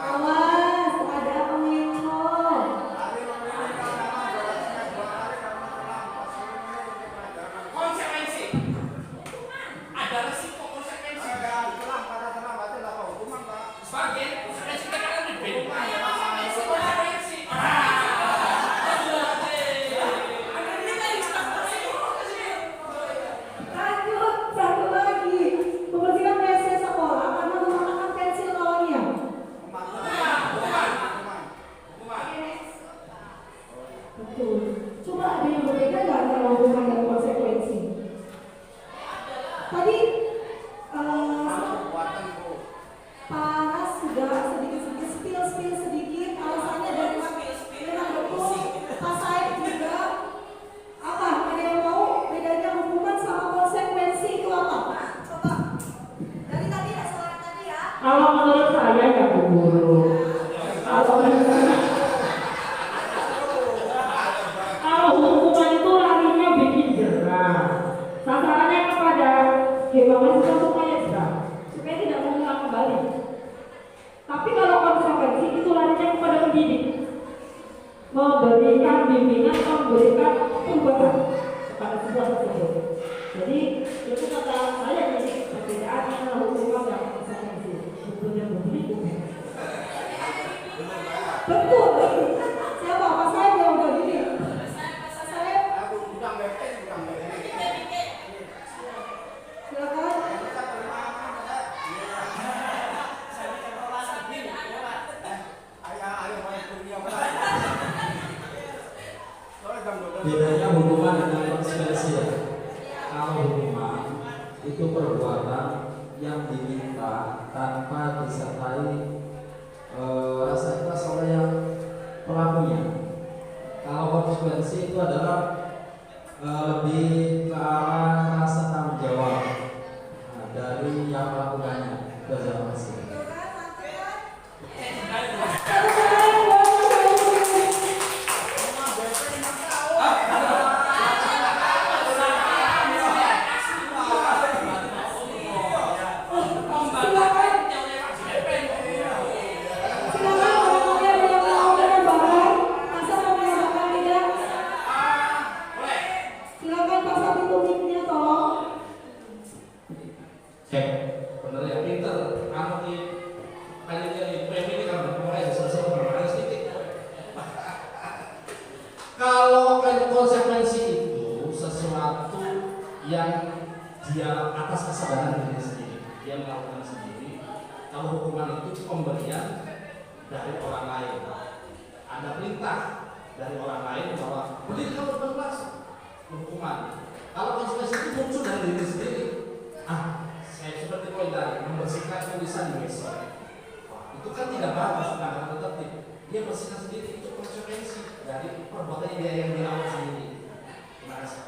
awas, ada pengecoh. Konsekuensi. Ada resiko konsekuensi. Sebagai konsekuensi kita kan berbeda. Konsekuensi. Lanjut, satu lagi. Membersihkan WC sekolah karena menggunakan pensil lawannya. Betul. Coba ada yang berbeda nggak antara hukuman dan konsekuensi? Tadi panas sudah sedikit-sedikit spill sedikit. Alasannya dari memang betul. Pas saya juga apa? Ada yang mau bedanya hukuman sama konsekuensi itu apa? Coba. Dari tadi ya suara tadi ya. Kalau menurut saya ya Bu Guru. Kalau hukuman itu larinya bikin jerah. Sasarannya kepada mahasiswa supaya jerah, supaya tidak mengulang kembali. Tapi kalau konsekuensi itu larinya kepada pendidik, memberikan bimbingan, memberikan perubahan kepada siswa tersebut. Jadi itu kata saya ini perbedaan antara hukuman dan konsekuensi. Sebetulnya begitu. Betul. Siapa? Mas saya yang udah gini. Saya silakan. Bedanya hukuman dengan konsekuensi ya. Kalau hukuman itu perbuatan yang diminta tanpa disertai rasa ikhlas oleh yang pelakunya. Kalau konsekuensi itu adalah lebih ke arah rasa tanggung jawab dari yang melakukannya. Itu aja, makasih. Bener ya, pinter. Anu di PM ini kan mulai selesai bermain sedikit. Kalau konsekuensi itu sesuatu yang dia atas kesadaran diri sendiri, dia melakukan sendiri. Kalau hukuman itu pemberian dari orang lain, ada perintah dari orang lain bahwa beri kamu berkelas hukuman. Kalau konsekuensi itu muncul dari diri sendiri, seperti poin tadi, membersihkan tulisan di besok. Itu kan tidak bagus, tidak tertib. Dia bersihkan sendiri, itu konsekuensi dari perbuatan dia yang dilakukan sendiri. Terima kasih.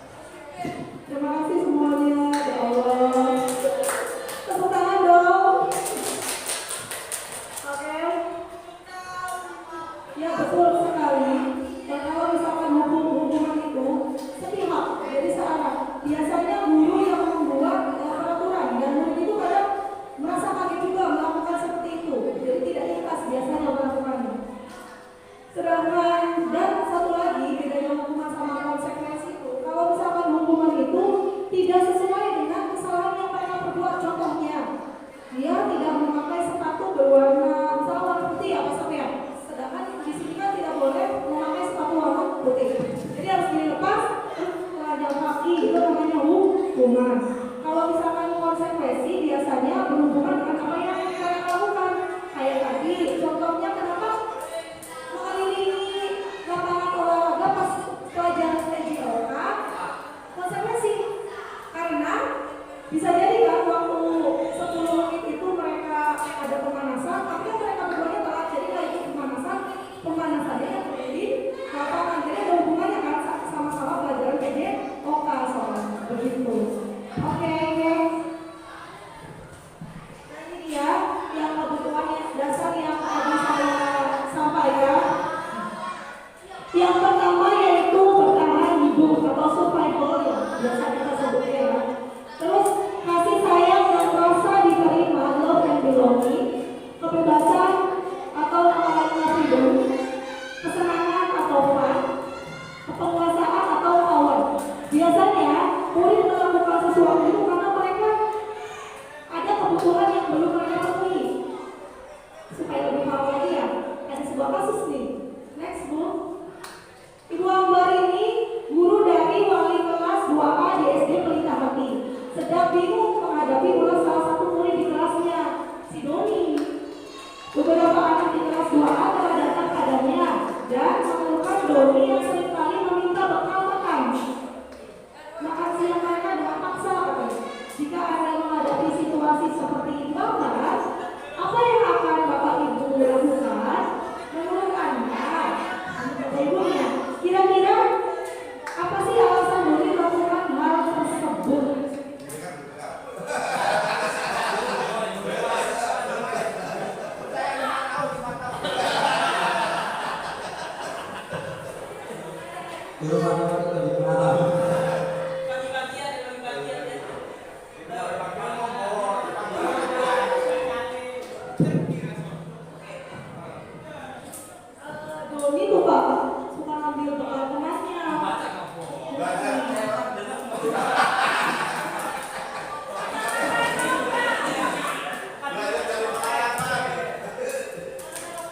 Terima kasih semuanya, ya Allah. Tepuk tangan dong. Oke. Ya betul sekali. Dan kalau misalkan hukuman itu sepihak dari searah, biasanya guru yang membuat peraturan dan murid itu kadang merasa kaget juga melakukan seperti itu. Jadi tidak ikhlas biasanya melakukannya. Sedangkan dan satu lagi bedanya hukuman sama konsekuensi itu, kalau misalkan hukuman itu tidak sesuai dengan kesalahan yang mereka perbuat, contohnya dia tidak memakai sepatu berwarna misalnya warna putih apa sampean, sedangkan di sini kan tidak boleh memakai sepatu warna putih, jadi harus dilepas telanjang kaki, itu namanya hukuman. Kalau misalkan konsekuensi biasanya berhubungan dengan apa yang mereka lakukan, kayak tadi contohnya kenapa mengelilingi lapangan olahraga pas pelajaran PJLK, konsekuensi karena bisa jadi kan waktu 10 menit itu mereka ada pemanasan, tapi kan mereka berduanya telat, jadi nggak ikut pemanasannya yang terjadi lapangan, jadi ada hubungannya kan sama-sama pelajaran PJLK soalnya begitu. Oke. Nah ini dia yang kebutuhan dasar yang tadi saya sampaikan. Yang pertama yaitu bertahan hidup atau survival ya, biasa kita sebutnya ya. Terus kasih sayang dan rasa diterima, love and belonging, kebebasan atau nama lainnya freedom, kesenangan atau fun, kepenguasaan atau power. Biasanya murid melakukan sesuatu itu karena mereka ada kebutuhan yang belum mereka penuhi. Supaya lebih paham lagi ya, ada sebuah kasus nih. Next Bu. Ibu Ambar ini guru dari wali kelas 2A di SD Pelita Hati. Sedang bingung menghadapi ulas salah satu murid di kelasnya, si Doni. Beberapa anak di kelas 2A telah datang padanya dan mengeluhkan Doni yang seringkali meminta bekal makan. Makan siang mereka dengan paksa katanya. Jika Anda menghadapi situasi seperti ini Bapak, apa yang akan Bapak Ibu lakukan? Menurut Anda, Bapak Ibunya, kira-kira apa sih alasan Doni melakukan hal tersebut? Guru matematika lebih pengalaman. Doni tuh Pak, suka ngambil bekal temannya.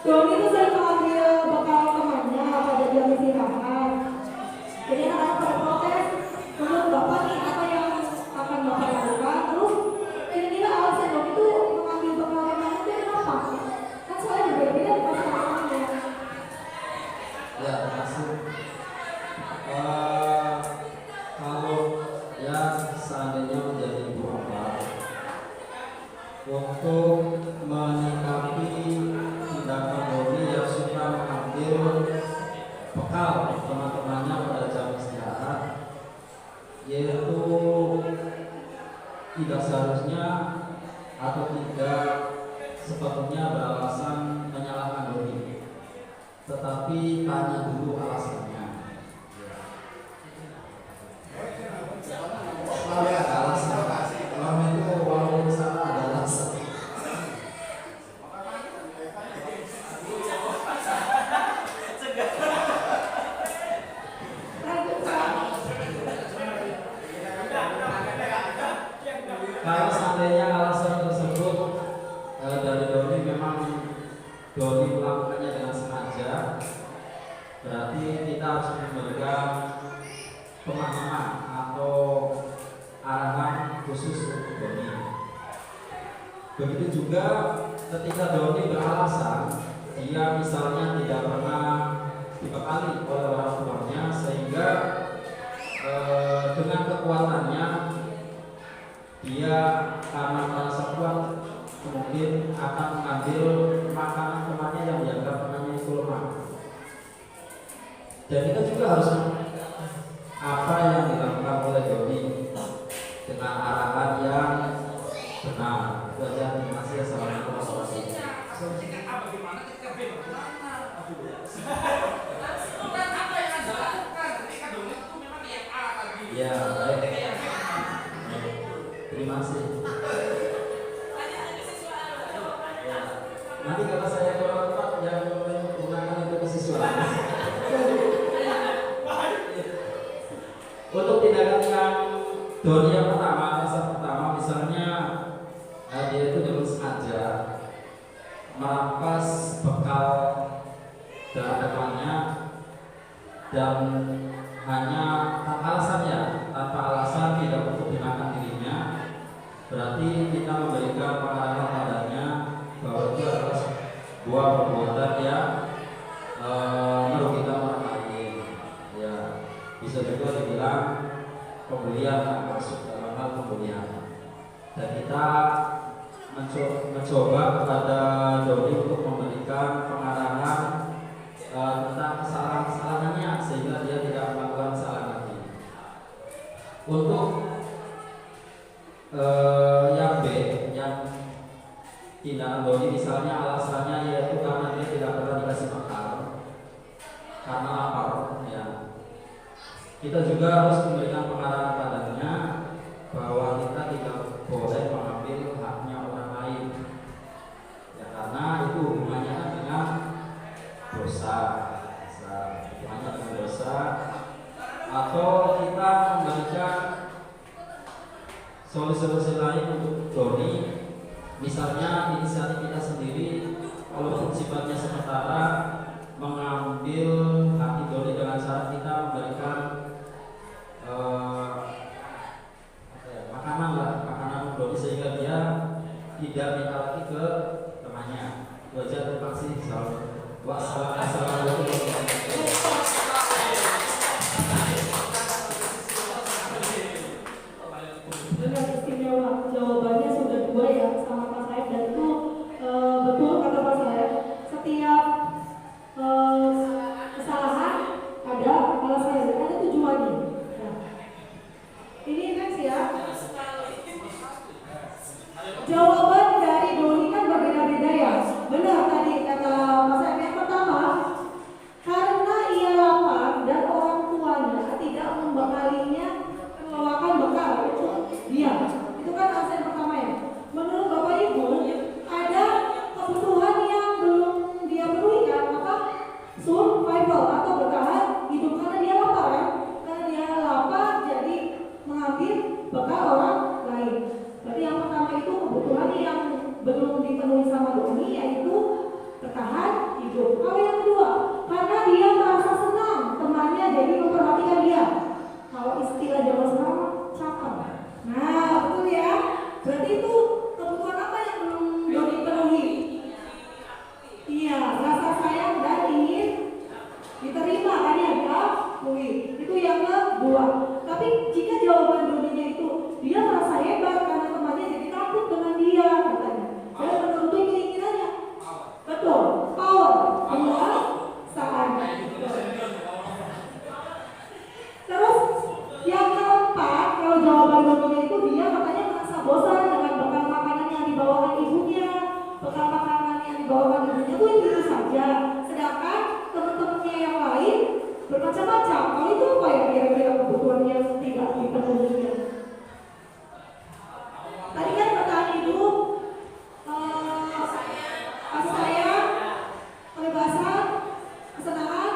Doni tuh sering mengambil bekal temannya pada jam istirahat. Jadi anak-anak pada protes, menurut Bapak nih apa yang akan Bapak lakukan? Terus kira-kira alasan Doni tuh mengambil bekal temannya itu kenapa? Kan soalnya berbeda di pasangannya. Ya, terima kasih. Kalau ya seandainya menjadi ibu bapak untuk menyikapi tindakan mengambil bekal teman-temannya pada jam istirahat, yaitu tidak seharusnya atau tidak sepatutnya beralasan menyalahkan doi, tetapi tanya dulu alasannya. Alasan lama itu walaupun salah ada alasan. Kalau seandainya alasan tersebut dari doi memang doi melakukannya dengan sengaja, berarti kita harus memberikan pemahaman atau arahan khusus untuk doi. Begitu juga ketika doi beralasan dia misalnya tidak pernah dibekali oleh orang tuanya, sehingga dengan kekuatannya dia karena merasa kuat mungkin akan mengambil makanan temannya yang dianggap temannya itu lemah. Dan kita juga harus apa yang dilakukan oleh doi dengan arahan yang benar. Itu aja. Terima kasih. Assalamualaikum warahmatullahi wabarakatuh. Ya, baik. Terima kasih. Nanti kalau saya kurang tepat yang menggunakan itu kesiswaan. Untuk tindakan yang doi yang pertama, alasan pertama, misalnya dia itu dengan sengaja merampas bekal dari temannya dan hanya tanpa alasan tidak untuk dimakan dirinya, berarti kita memberikan pengarahan padanya bahwa itu adalah sebuah perbuatan yang merugikan orang lain. Ya, bisa juga dibilang pembelian, masuk dalam hal pembelian. Dan kita mencoba kepada doi untuk memberikan pengarahan tentang kesalahan-kesalahannya sehingga dia tidak melakukan kesalahan lagi. Untuk yang B, yang tindakan doi misalnya alasannya yaitu karena dia tidak pernah dikasih makan karena lapar, ya. Kita juga harus memberikan pengarahan padanya bahwa kita tidak boleh mengambil haknya orang lain, ya, karena itu hubungannya dengan dosa, atau kita memberikan solusi-solusi lain untuk doi. Misalnya inisiatif kita sendiri, walaupun sifatnya sementara, mengambil hati doi dengan cara kita memberikan makanan doi sehingga dia tidak minta lagi ke temannya. Itu aja. Terima kasih. Wassalamualaikum warahmatullahi wabarakatuh. Dengan istimewa jawabannya sudah dua ya sama Pak Said, dan itu betul kata Pak Said, setiap kesalahan ada alasannya, ada tujuannya. Nah, ini next ya. Jawaban dari doi kan berbeda-beda ya. Benar tadi kata Mas Said. Yang pertama, karena ia lapar dan orang tuanya tidak membekalinya membawakan bekal, itu dia. Itu kan alasan pertama ya. Menurut Bapak Ibu, ada kebutuhan yang belum dia penuhi kan? Apa? Survival atau bertahan hidup, karena dia lapar kan? Karena dia lapar jadi mengambil bekal orang lain. Berarti yang pertama itu kebutuhan yang belum dipenuhi sama doi, yaitu bertahan hidup. Kalau yang kedua, karena dia merasa senang temannya jadi memperhatikan dia. Kalau istilah zaman sekarang cakep. Nah, betul ya. Berarti itu kebutuhan apa yang belum dipenuhi? Iya, rasa sayang dan ingin diterima kan ya, diakui. Itu yang kedua. Tapi jika jawaban doi-nya itu dia merasa hebat karena temannya jadi takut dengan dia katanya, dan menuruti keinginannya. Betul, power. Dua, saat macam-macam. Kalau itu apa ya kira-kira kebutuhan yang tidak dipenuhi? Tadi kan bertahan hidup, kasih sayang, kebebasan, kesenangan,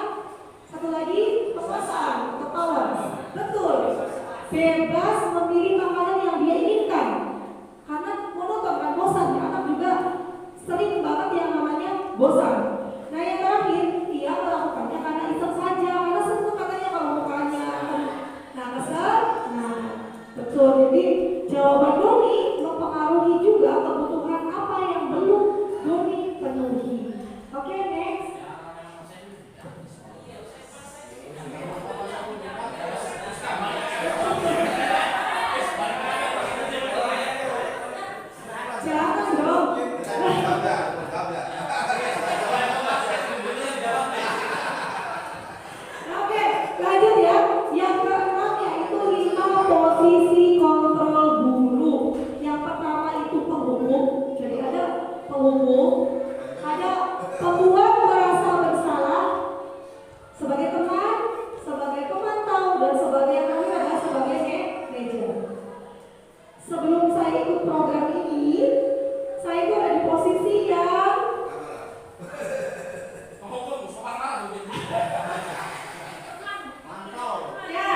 satu lagi kepuasan, ketawa. Betul. Bebas memilih makanan yang dia inginkan. Karena monoton kan, bosan ya. Anak juga sering banget yang namanya bosan. Nah yang terakhir, dia melakukannya karena iseng saja, karena senang katanya kalau mukanya. Nah kesel, nah betul. Jadi jawaban Doni mempengaruhi juga kebutuhan apa yang belum Doni penuhi. Oke, next. Jangan dong. Oke, lanjut ya. Yang keenam yaitu 5 posisi kontrol guru. Yang pertama itu penghukum. Jadi ada penghukum, ada pembuat merasa bersalah sebagai teman, sebagai pemantau, dan sebagai yang kami adalah sebagai manajer. Sebelum saya ikut program ini, saya itu ada di posisi yang ya,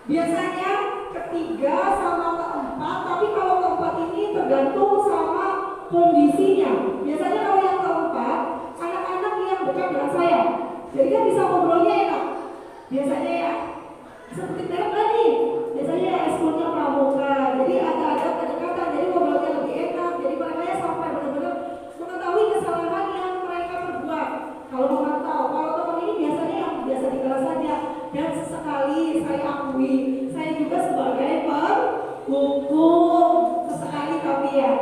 biasanya ketiga sama keempat, tapi kalau keempat ini tergantung sama kondisinya. Biasanya kalau yang keempat, anak-anak yang dekat dengan saya, jadi kan bisa ngobrolnya enak. Biasanya ya, seperti merek tadi, biasanya ya eskulnya pramuka, jadi ada kedekatan, jadi ngobrolnya lebih enak. Jadi mereka sampai benar-benar mengetahui kesalahan yang mereka perbuat. Kalau memantau, kalau teman ini biasanya yang biasa di kelas saja. Dan sesekali saya akui, saya juga sebagai penghukum sesekali tapi ya.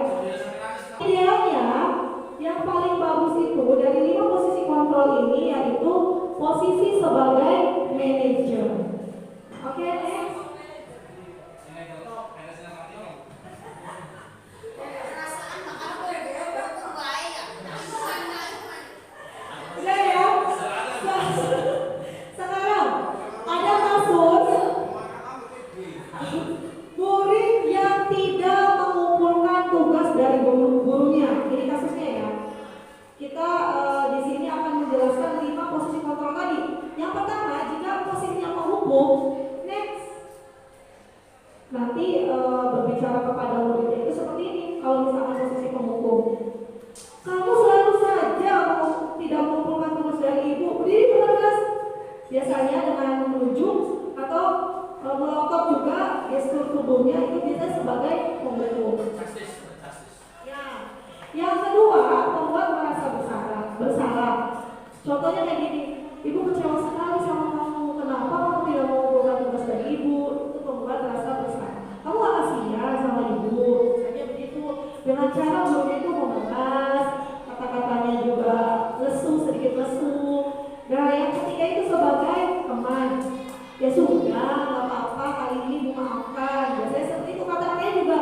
Idealnya yang paling bagus itu dari 5 posisi kontrol ini yaitu posisi sebagai manajer. Oke, next. Udah ya. Sekarang ada kasus murid yang tidak mengumpulkan tugas dari gurunya. Ini kasusnya ya. Kita di sini akan menjelaskan 5 posisi kontrol tadi. Yang pertama, jika posisinya penghukum, next. Nanti berbicara kepada muridnya itu seperti ini. Kalau misalkan posisi penghukum, kamu selalu saja tidak mengumpulkan tugas dari ibu. Berdiri benar-benar. Biasanya dengan menunjuk atau melotot juga gestur tubuhnya itu biasanya sebagai penghukum. Ya. Yang kedua, membuat merasa bersalah. Contohnya kayak gini, ibu kecewa sekali sama kamu. Kenapa kamu tidak mengumpulkan tugas dari ibu? Itu membuat merasa bersalah. Kamu gak kasihan sama ibu? Misalnya begitu. Dengan cara gurunya itu memeras, kata-katanya juga sedikit lesu. Nah yang ketiga itu sebagai teman. Ya sudah, gak apa-apa, kali ini ibu maafkan. Biasanya seperti itu, kata-katanya juga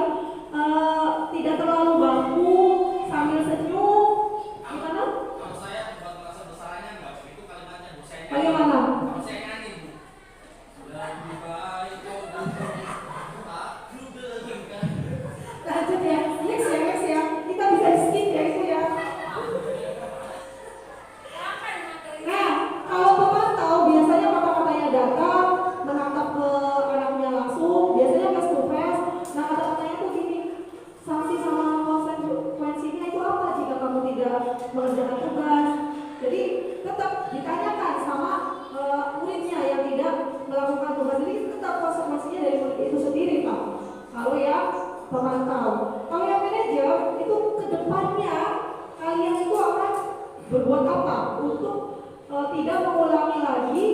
tidak terlalu baku, sambil senyum. Gimana? Kalau saya buat merasa bersalahnya enggak begitu kalimatnya, Bu. Saya bagaimana? Kalau saya nyanyi, Bu. Sudah lebih baik kok Lanjut ya, next ya. Kita bisa skip ya itu ya. Nah, kalau pemantau biasanya kata-katanya datang, menatap ke anaknya langsung, biasanya face to face. Nah kata-katanya tuh gini, sanksi sama konsekuensinya itu apa jika kamu tidak mengerjakan tugas. Jadi tetap ditanyakan sama muridnya yang tidak melakukan tugas. Jadi tetap konsekuensinya dari murid itu sendiri Pak. Kalau yang pemantau, kalau yang manajer itu kedepannya kalian itu akan berbuat apa untuk tidak mengulangi lagi,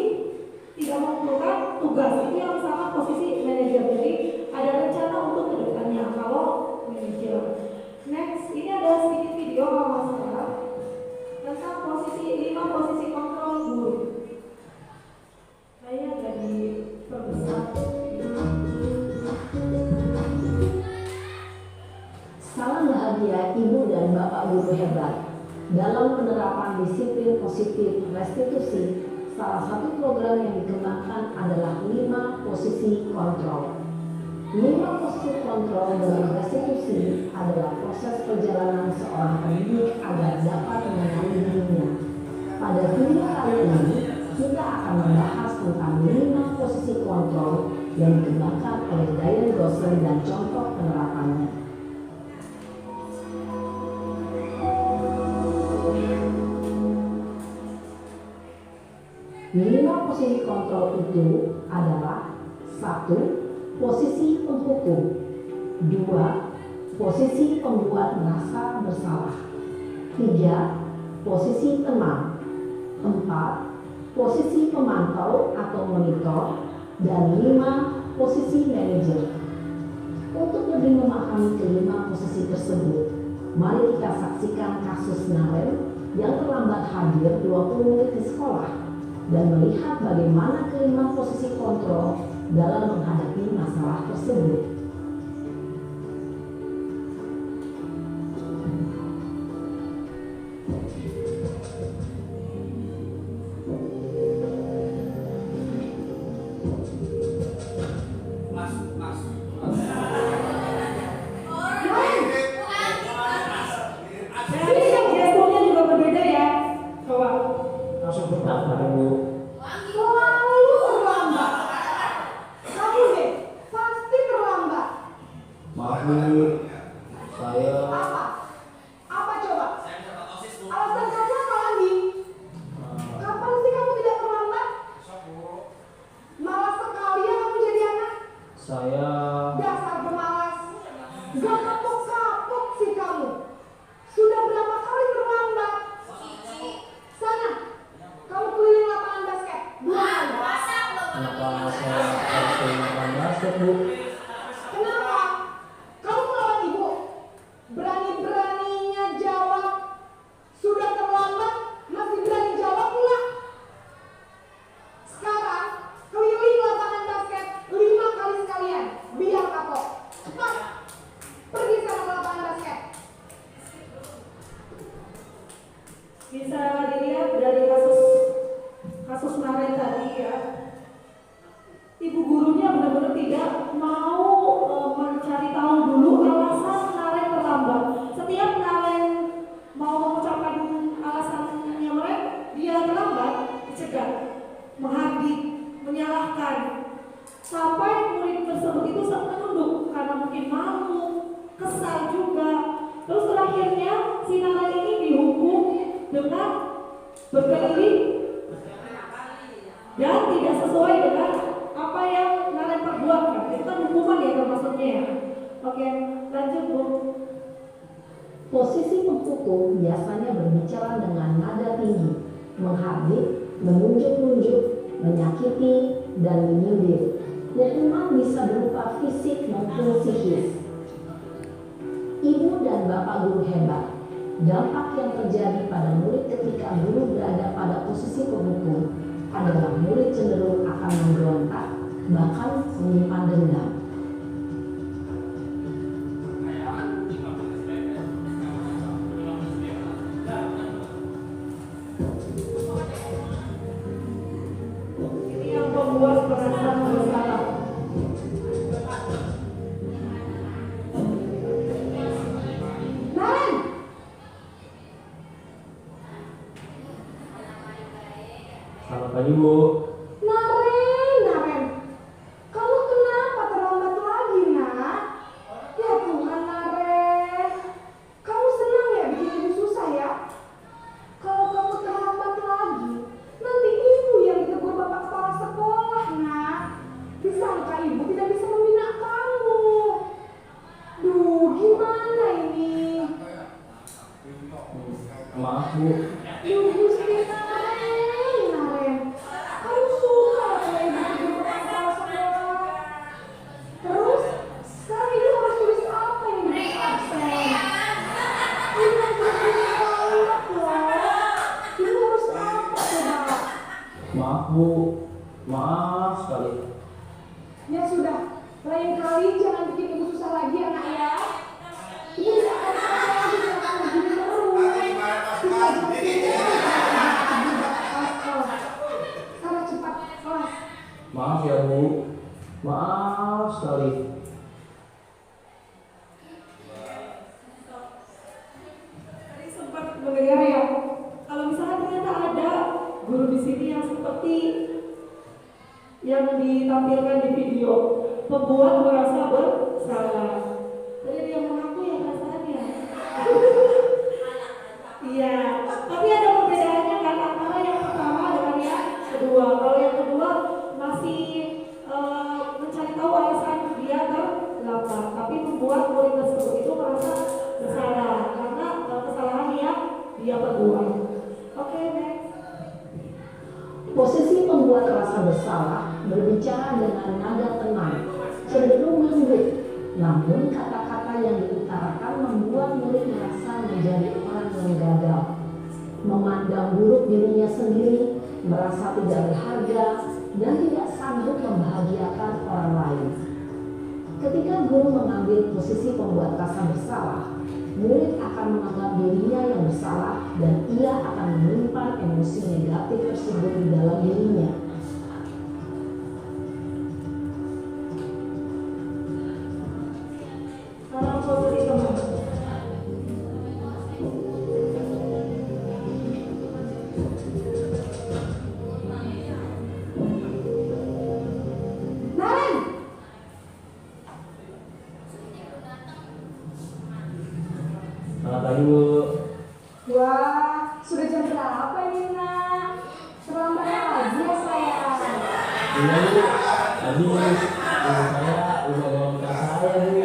tidak mengumpulkan tugas. Itu yang sama posisi manajer. Jadi ada rencana untuk kedepannya kalau manajer. Next, ini ada sedikit video kalau masalah tentang 5 posisi kontrol guru. Saya agak diperbesar. Salam bahagia ibu dan bapak guru hebat. Dalam penerapan disiplin positif restitusi, salah satu program yang dikembangkan adalah 5 posisi kontrol. 5 posisi kontrol dalam restitusi adalah proses perjalanan seorang pendidik agar dapat mengenali dirinya. Pada video kali ini, kita akan membahas tentang 5 posisi kontrol yang dikembangkan oleh Diane Gosling dan contoh penerapannya. 5 posisi kontrol itu adalah 1. Posisi penghukum, 2. Posisi pembuat merasa bersalah, 3. Posisi teman, 4. Posisi pemantau atau monitor, dan 5. Posisi manajer. Untuk lebih memahami kelima posisi tersebut, mari kita saksikan kasus Naren yang terlambat hadir 20 menit di sekolah dan melihat bagaimana kelima posisi kontrol dalam menghadapi masalah tersebut. Posisi penghukum biasanya berbicara dengan nada tinggi, menghardik, menunjuk-nunjuk, menyakiti, dan menyindir. Hukuman bisa berupa fisik maupun psikis. Ibu dan bapak guru hebat. Dampak yang terjadi pada murid ketika guru berada pada posisi penghukum adalah murid cenderung akan memberontak, bahkan menyimpan dendam. Pagi Bu. Naren, kamu kenapa terlambat lagi nak? Ya Tuhan Naren, kamu senang ya bikin ibu susah ya? Kalau kamu terlambat lagi, nanti ibu yang ditegur bapak kepala sekolah nak. Disangka ibu tidak bisa membina kamu. Duh, gimana ini? Maaf Bu. Duh, Gusti Naren, kamu suka kalau ibu ditegur bapak kepala sekolah. Terus, sekarang ibu harus tulis apa yang di absen? Ibu harus tulis banyak loh. Ibu harus apa coba? Maaf Bu. Maaf sekali. Ya sudah, lain kali jangan bikin ibu susah lagi anak ya. Ibu tidak akan apa lagi dengan begini terus. Bisa jadi Maaf ya Bu, maaf sekali. Tadi sempat mendengar ya, kalau misalnya ternyata ada guru di sini yang seperti yang ditampilkan di video, membuat merasa bersalah. Tadi ada yang mengaku ya perasaannya. Iya, tapi ada perbedaannya kan antara yang pertama dengan yang kedua. Kalau yang kedua masih mencari tahu alasan dia terlapar, tapi membuat murid tersebut itu merasa bersalah karena kesalahan yang dia perbuat. Oke, next. Posisi pembuat rasa bersalah berbicara dengan nada tenang, cenderung lembut, namun kata-kata yang diutarakan membuat murid merasa menjadi orang yang gagal, memandang buruk dirinya sendiri, merasa tidak berharga, dan tidak sanggup membahagiakan orang lain. Ketika guru mengambil posisi pembuat rasa bersalah, murid akan menganggap dirinya yang bersalah dan ia akan menyimpan emosi negatif tersebut di dalam dirinya. Salam posisi teman. Naren, Selamat pagi Bu. wah, sudah jam berapa ini nak? Terlambat lagi ya sayang. Iya Bu, tadi ibu saya udah ngomongkan saya Bu.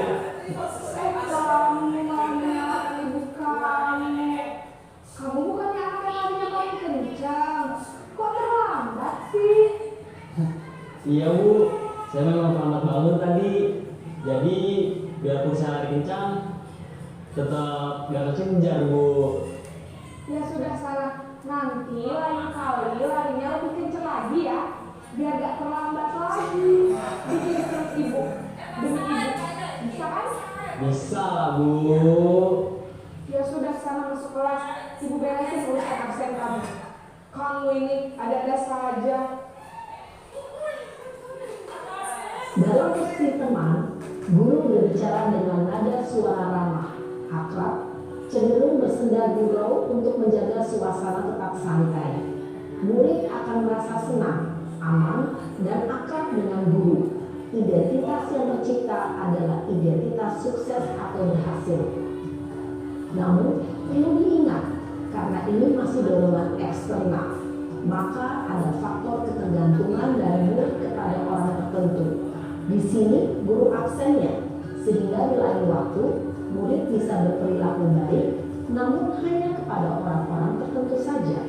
Kamu mana ibu kamu? Kamu bukannya anak yang larinya paling kencang? Kok terlambat sih? Iya Bu, saya memang terlambat bangun tadi. Jadi biarpun saya lari kencang, tetap gak kekejar Bu. Ya sudah salah. Nanti lain kali larinya lebih kencang lagi ya, biar gak terlambat lagi. Bikin terus ibu demi ibu. Bisa kan? Bisa lah Bu. Ya sudah sana masuk kelas. Ibu beresin urusan absen kamu. Kamu ini ada-ada saja. Dalam posisi teman, guru berbicara dengan nada suara ramah, akrab, cenderung bersenda gurau untuk menjaga suasana tetap santai. Murid akan merasa senang, aman, dan akrab dengan guru. Identitas yang tercipta adalah identitas sukses atau berhasil. Namun, perlu diingat, karena ini masih dorongan eksternal, maka ada faktor ketergantungan dari murid kepada orang tertentu. Di sini guru absennya, sehingga di lain waktu murid bisa berperilaku baik, namun hanya kepada orang-orang tertentu saja.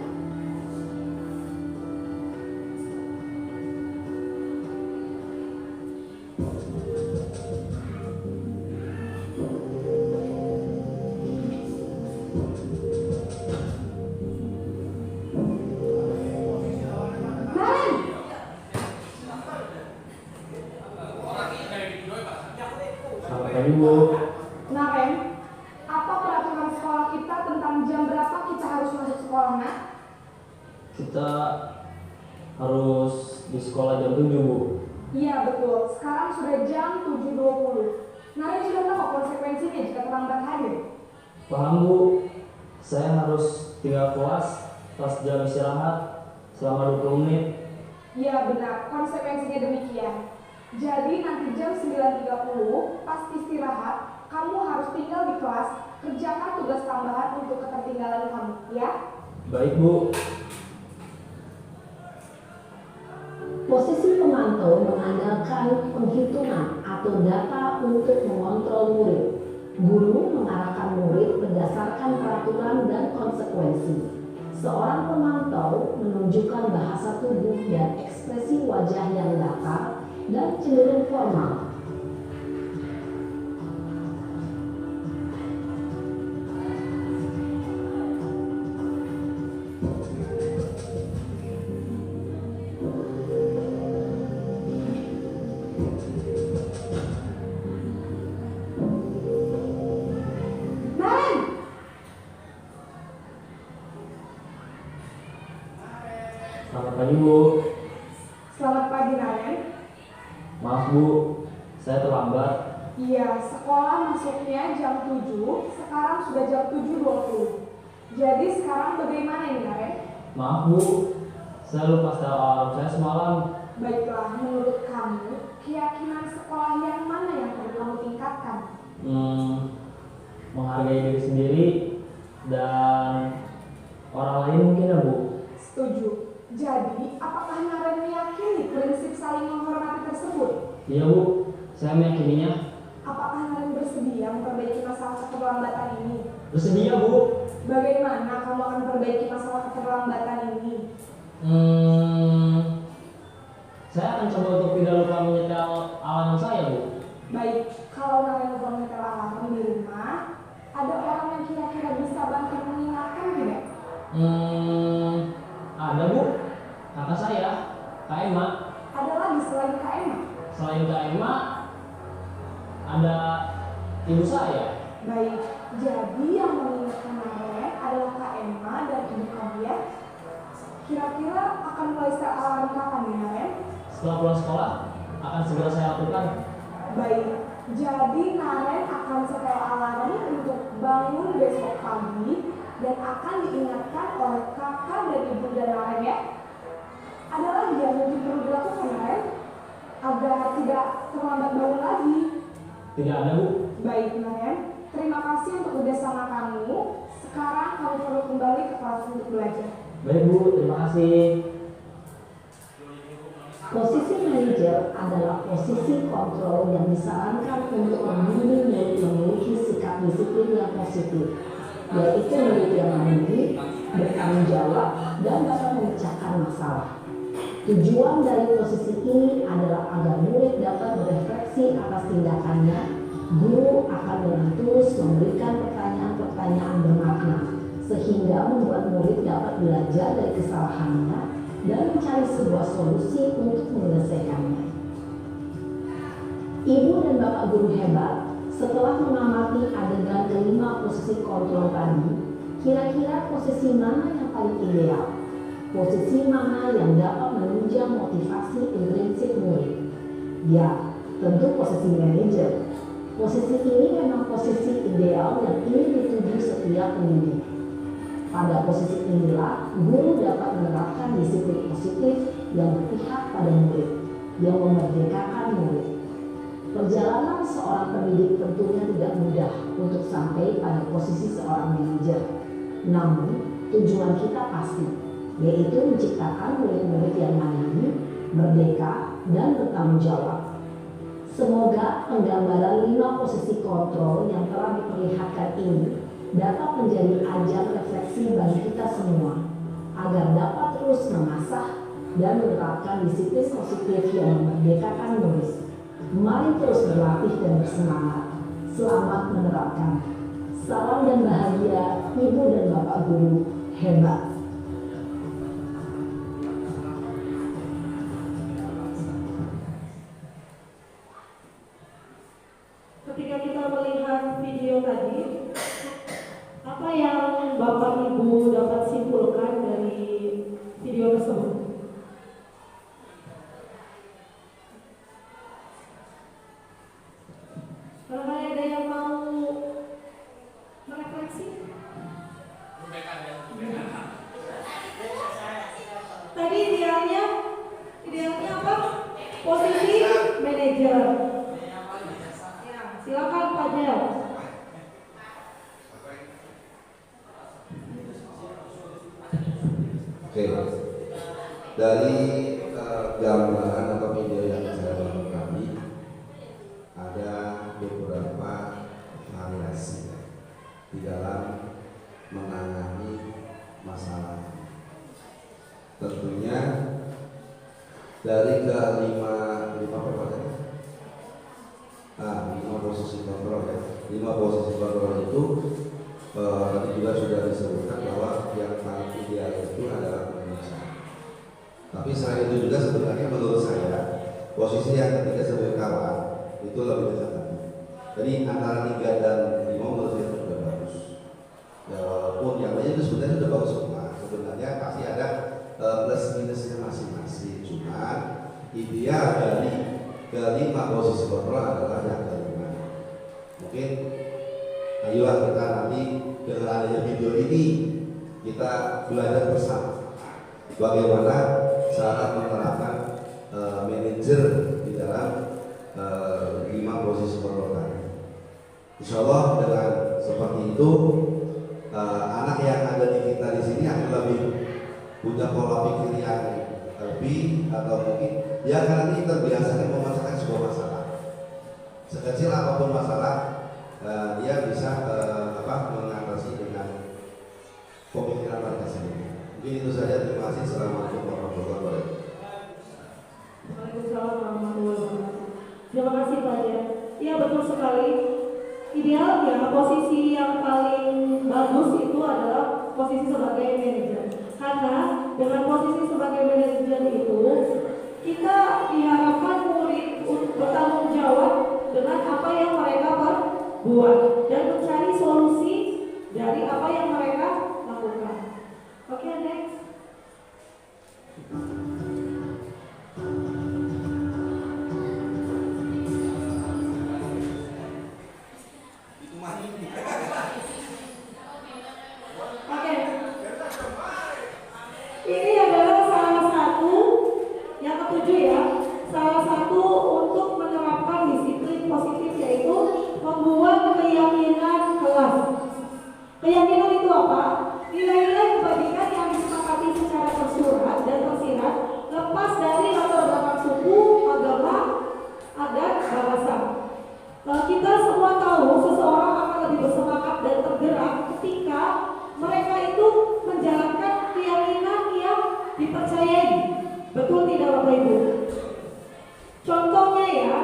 Naren, Selamat pagi Bu. Naren, apa peraturan sekolah kita tentang jam berapa kita harus masuk sekolah, nak? Kita harus di sekolah jam 7 Bu. Iya betul, sekarang sudah jam 7.20. Naren sudah tahu konsekuensinya jika terlambat hadir. Paham Bu, saya harus tinggal kelas pas jam istirahat selama 20 menit. Iya benar, konsekuensinya demikian. Jadi nanti jam 9.30 pas istirahat, kamu harus tinggal di kelas, kerjakan tugas tambahan untuk ketertinggalan kamu, ya? Baik Bu. Posisi pemantau mengandalkan penghitungan atau data untuk mengontrol murid. Guru mengarahkan murid berdasarkan peraturan dan konsekuensi. Seorang pemantau menunjukkan bahasa tubuh dan ekspresi wajah yang datar dan cenderung formal. Naren, Selamat pagi Bu. selamat pagi, Naren. Naren? Maaf Bu, saya terlambat. Iya, sekolah masuknya jam 7, sekarang sudah jam 7.20. Jadi sekarang bagaimana ini Naren? Maaf Bu, saya lupa setel alarm saya semalam. Baiklah, menurut kamu, keyakinan sekolah yang mana yang perlu kamu tingkatkan? Menghargai diri sendiri dan orang lain mungkin ya Bu. Setuju. Jadi, apakah Naren meyakini prinsip saling menghormati tersebut? Iya Bu, saya meyakininya. Apakah Naren bersedia memperbaiki masalah keterlambatan ini? Bersedia Bu. Bagaimana kamu akan perbaiki masalah keterlambatan ini? Saya akan coba untuk tidak lupa menyetel alarm saya Bu. Baik, kalau Naren lupa menyetel alarm di rumah, ada orang yang kira-kira bisa bantu mengingatkan tidak? Ada Bu, kakak saya, Kak Emma. Ada lagi selain Kak Emma? Selain Kak Emma, ada ibu saya. Baik, jadi yang mengingatkan Naren adalah Kak Emma dan ibu kamu ya? Kira-kira akan mulai setel alarm kapan nih Naren? Setelah pulang sekolah, akan segera saya lakukan. Baik, jadi Naren akan setel alarm untuk bangun besok pagi dan akan diingatkan oleh kakak dan ibu dan Naren ya. Ada lagi yang mungkin perlu dilakukan Naren agar tidak terlambat bangun lagi? Tidak ada Bu. Baik Naren, terima kasih untuk kerjasama kamu. Sekarang kamu perlu kembali ke kelas untuk belajar. Baik Bu, terima kasih. Posisi manajer adalah posisi kontrol yang disarankan untuk membimbing murid memiliki sikap disiplin yang positif, yaitu murid yang mandiri, bertanggung jawab, dan dapat memecahkan masalah. Tujuan dari posisi ini adalah agar murid dapat berefleksi atas tindakannya. Guru akan dengan tulus memberikan pertanyaan-pertanyaan bermakna, sehingga membuat murid dapat belajar dari kesalahannya dan mencari sebuah solusi untuk menyelesaikannya. Ibu dan Bapak guru hebat, setelah mengamati adegan kelima posisi kontrol tadi, kira-kira posisi mana yang paling ideal? Posisi mana yang dapat menunjang motivasi intrinsik murid? Ya, tentu posisi manajer. Posisi ini memang posisi ideal yang ingin dituju setiap pendidik. Pada posisi inilah, guru dapat menerapkan disiplin positif yang berpihak pada murid, yang memerdekakan murid. Perjalanan seorang pendidik tentunya tidak mudah untuk sampai pada posisi seorang manajer. Namun, tujuan kita pasti, yaitu menciptakan murid-murid yang mandiri, merdeka, dan bertanggung jawab. Semoga penggambaran 5 posisi kontrol yang telah diperlihatkan ini dapat menjadi ajang refleksi bagi kita semua, agar dapat terus mengasah dan menerapkan disiplin positif yang memerdekakan murid. Mari terus berlatih dan bersemangat. Selamat menerapkan. Salam dan bahagia, Ibu dan Bapak guru hebat. Ketika kita melihat video tadi, apa yang Bapak Ibu dapat simpulkan dari video tersebut? Barangkali ada yang mau merefleksi? Tadi idealnya apa? Posisi manajer. Silakan Pak Jel. Oke, dari gambaran atau video yang saya tonton tadi ada beberapa variasi di dalam menangani masalah. Tentunya dari kelima posisi kontrol ya, 5 posisi kontrol itu tadi juga sudah disebutkan bahwa yang paling ideal itu adalah pemeriksaan. Tapi selain itu juga sebenarnya menurut saya posisi yang ketiga sebagai kawan itu lebih dekat lagi. Jadi antara 3 dan 5 menurut saya sudah bagus. Ya, walaupun yang lainnya itu sebenarnya sudah bagus semua. Sebenarnya pasti ada plus minusnya masing-masing. Cuman ideal dari kelima posisi kontrol adalah yang kelima. Mungkin ayolah kita nanti dengan adanya video ini kita belajar bersama bagaimana cara menerapkan manajer di dalam 5 posisi kontrol tadi. Insya Allah dengan seperti itu anak yang ada di kita di sini akan lebih punya pola pikir yang lebih, atau mungkin dia akan nanti terbiasa memecahkan sebuah masalah. Sekecil apapun masalah dia bisa mengatasi dengan pemikiran mereka sendiri. Mungkin itu saja. Terima kasih. Assalamualaikum warahmatullahi wabarakatuh. Waalaikumsalam warahmatullahi wabarakatuh. Terima kasih Pak Jan. Iya betul sekali. Idealnya posisi yang paling bagus itu adalah posisi sebagai manajer. Karena dengan posisi sebagai manajer itu kita diharapkan murid untuk bertanggung jawab dengan apa yang mereka perbuat dan mencari solusi dari apa yang mereka lakukan. Oke, next. Oke. Ini adalah salah satu yang ketujuh ya. Salah satu untuk menerapkan disiplin positif yaitu membuat keyakinan kelas. Keyakinan itu apa? Nilai-nilai kebajikan yang disepakati secara tersurat dan tersirat lepas dari latar belakang suku, agama, adat, bahasa. Kita semua tahu seseorang akan lebih bersemangat dan tergerak ketika mereka itu menjalankan keyakinan yang dipercayai. Betul tidak Bapak Ibu? Contohnya ya,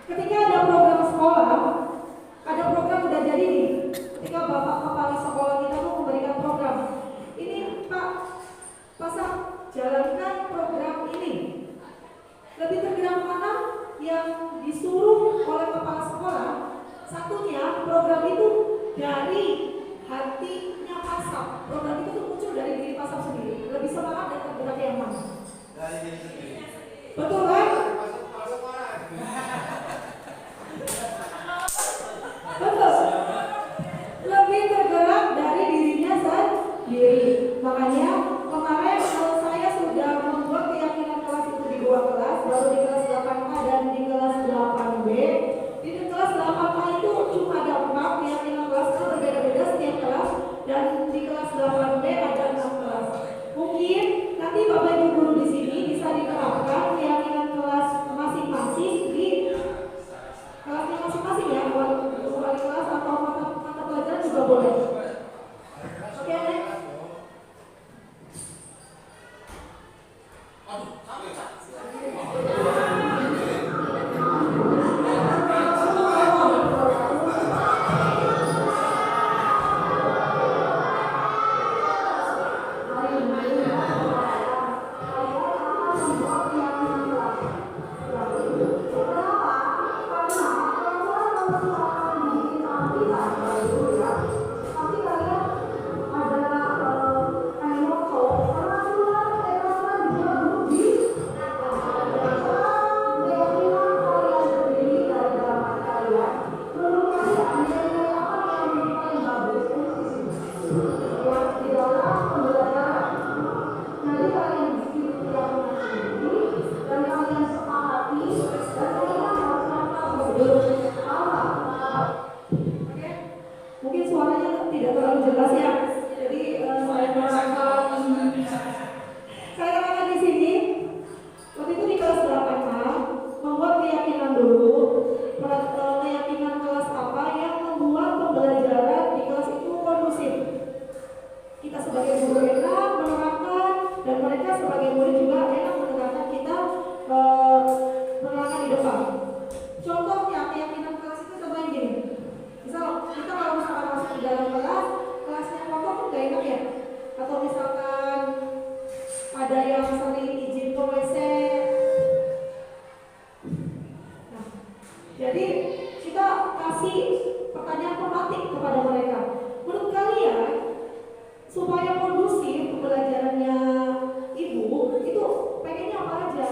ketika ada program sekolah, ada program udah jadi nih. Ketika Bapak Kepala Sekolah kita mau memberikan program, ini Pak, pasang jalankan program ini. Lebih tergerak mana yang disuruh oleh Kepala Sekolah? Satunya program itu dari hatinya Pasam. Program itu tuh muncul dari diri Pasam sendiri. Lebih semangat dan tergerak yang mana? Dari diri sendiri. Betul kan? Betul. Lebih tergerak dari dirinya sendiri. Makanya kemarin saya sudah membuat keyakinan kelas itu di 2 kelas, baru di kelas 8A dan di kelas 8B. Di kelas 8A itu cuma ada 4 keyakinan kelas, itu berbeda-beda setiap kelas, dan di kelas 8B ada 6 kelas. Mungkin nanti Bapak Ibu guru di sini bisa diterapkan keyakinan kelas masing-masing di kelasnya masing-masing ya, wali kelas atau mata pelajaran juga boleh. Oke, next. Mungkin suaranya tidak terlalu jelas ya. Jadi saya terangkan di sini. Waktu itu di kelas 8A membuat keyakinan dulu, keyakinan kelas apa yang membuat pembelajaran di kelas itu kondusif. Kita sebagai guru enak menerapkan, dan mereka sebagai murid juga enak menerapkan kita menerapkan di depan. Contohnya keyakinan kelas itu contohnya gini. Misal kita kalau misalkan masuk di dalam kelas, kelasnya kotor tuh gak enak ya. Atau misalkan ada yang sering izin ke WC. Nah, jadi kita kasih pertanyaan tematik kepada mereka. Menurut kalian supaya kondusif pembelajarannya ibu itu pengennya apa aja?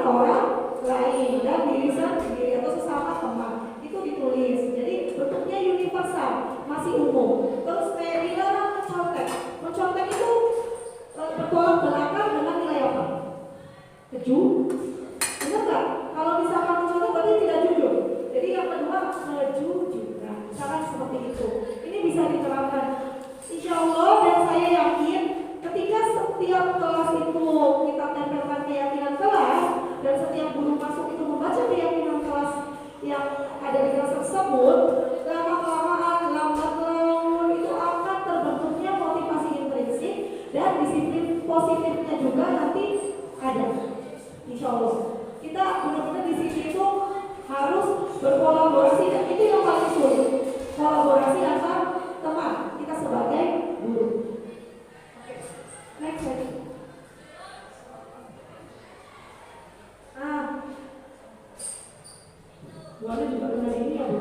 orang lain dan diri sendiri atau sesama teman. Itu ditulis. Jadi bentuknya universal, masih umum. Terus kayak dilarang mencontek. Mencontek itu bertolak belakang dengan nilai apa? Keju. Benar nggak? Kalau misalkan mencontek berarti tidak jujur. Jadi yang kedua kejujuran. Misalkan seperti itu. Ini bisa diterapkan. Insya Allah dan saya yakin ketika setiap kelas itu kita tempelkan keyakinan kelas dan setiap guru masuk itu membaca keyakinan kelas yang ada di kelas tersebut, lama-kelamaan, lambat laun itu akan terbentuknya motivasi intrinsik dan disiplin positifnya juga nanti ada. Insya Allah kita benar-benar di sini itu harus berkolaborasi dan itu yang paling sulit, kolaborasi antar teman kita sebagai guru. Oke, next lagi. Buahnya juga benar ini ya Bu.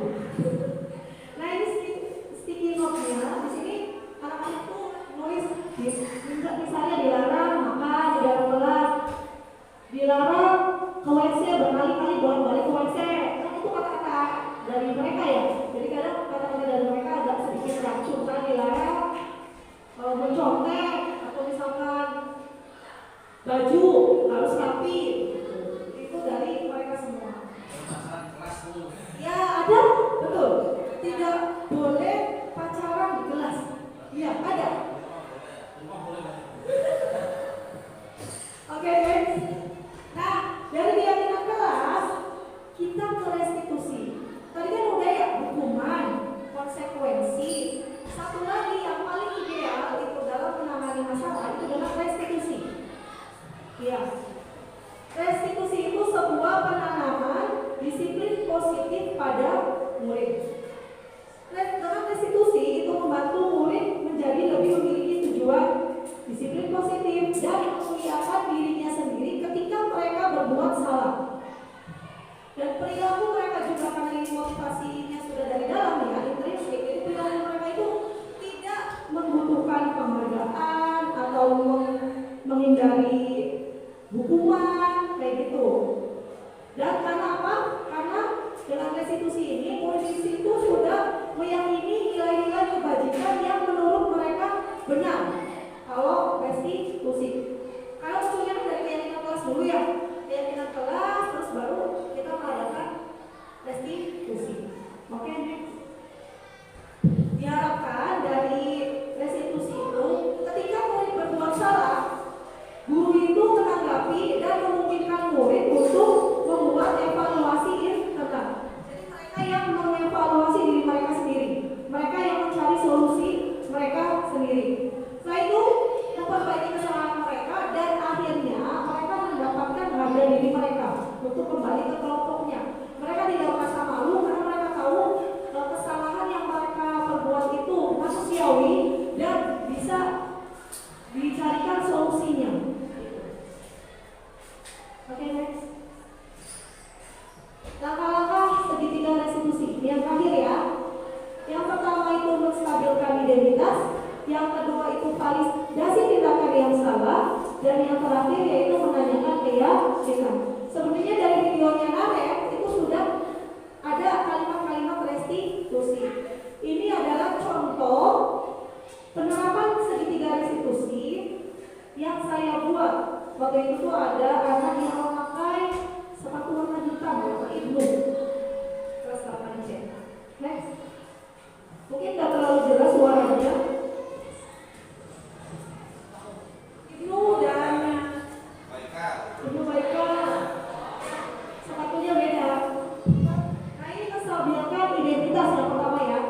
Nah ini sticky note-nya di sini anak-anak tuh nulis misalnya dilarang makan di dalam kelas, dilarang ke WC berkali-kali bolak-balik ke WC. Kan itu kata-kata dari mereka ya. Jadi kadang kata-kata dari mereka agak sedikit racun. Kan dilarang mencontek atau misalkan baju harus rapi. Itu dari mereka semua. Ya ada, betul. Tidak boleh pacaran di kelas. Iya ada. Oke, guys. Nah dari keyakinan kelas kita ke restitusi. Tadi kan udah ya hukuman, konsekuensi. Satu lagi yang paling ideal itu dalam menangani masalah itu adalah restitusi. Iya. Restitusi itu sebuah penanaman disiplin positif pada murid. Dengan restitusi itu membantu murid menjadi lebih memiliki tujuan, disiplin positif dan memuliakan dirinya sendiri ketika mereka berbuat salah. Dan perilaku mereka juga karena ini motivasinya sudah dari dalam ya, intrinsik. Jadi perilaku mereka itu tidak membutuhkan penghargaan atau menghindari hukuman kayak gitu. Dan karena apa? Karena dengan restitusi ini polisi itu sudah meyakini nilai-nilai kebajikan yang menurut mereka benar. Kalau restitusi, kalau maksudnya dari keyakinan kelas dulu ya, keyakinan kelas terus baru kita mengadakan restitusi. Oke, next. Diharapkan dari restitusi itu ketika murid berbuat salah, guru itu menanggapi dan memungkinkan murid untuk membuat evaluasi internal. Jadi mereka yang mengevaluasi diri mereka sendiri, mereka yang mencari solusi mereka sendiri. Setelah itu memperbaiki kesalahan mereka dan akhirnya mereka mendapatkan harga diri mereka untuk kembali ke kelompoknya. Mereka tidak merasa malu karena mereka tahu kesalahan yang mereka perbuat itu manusiawi dan bisa dicarikan solusinya. Oke, next. Langkah-langkah segitiga restitusi. Yang terakhir ya. Yang pertama itu menstabilkan identitas, yang kedua itu validasi tindakan yang salah, dan yang terakhir yaitu menanyakan keyakinan. Sebenarnya dari videonya Naren itu sudah ada kalimat-kalimat restitusi. Ini adalah contoh penerapan segitiga restitusi yang saya buat. Waktu itu ada anak yang memakai sepatu warna hitam warna Ibnu kelas 8C. Next. Mungkin gak terlalu jelas suaranya. Ibnu dan Ibnu Baika sepatunya beda. Nah ini menstabilkan identitas yang pertama ya.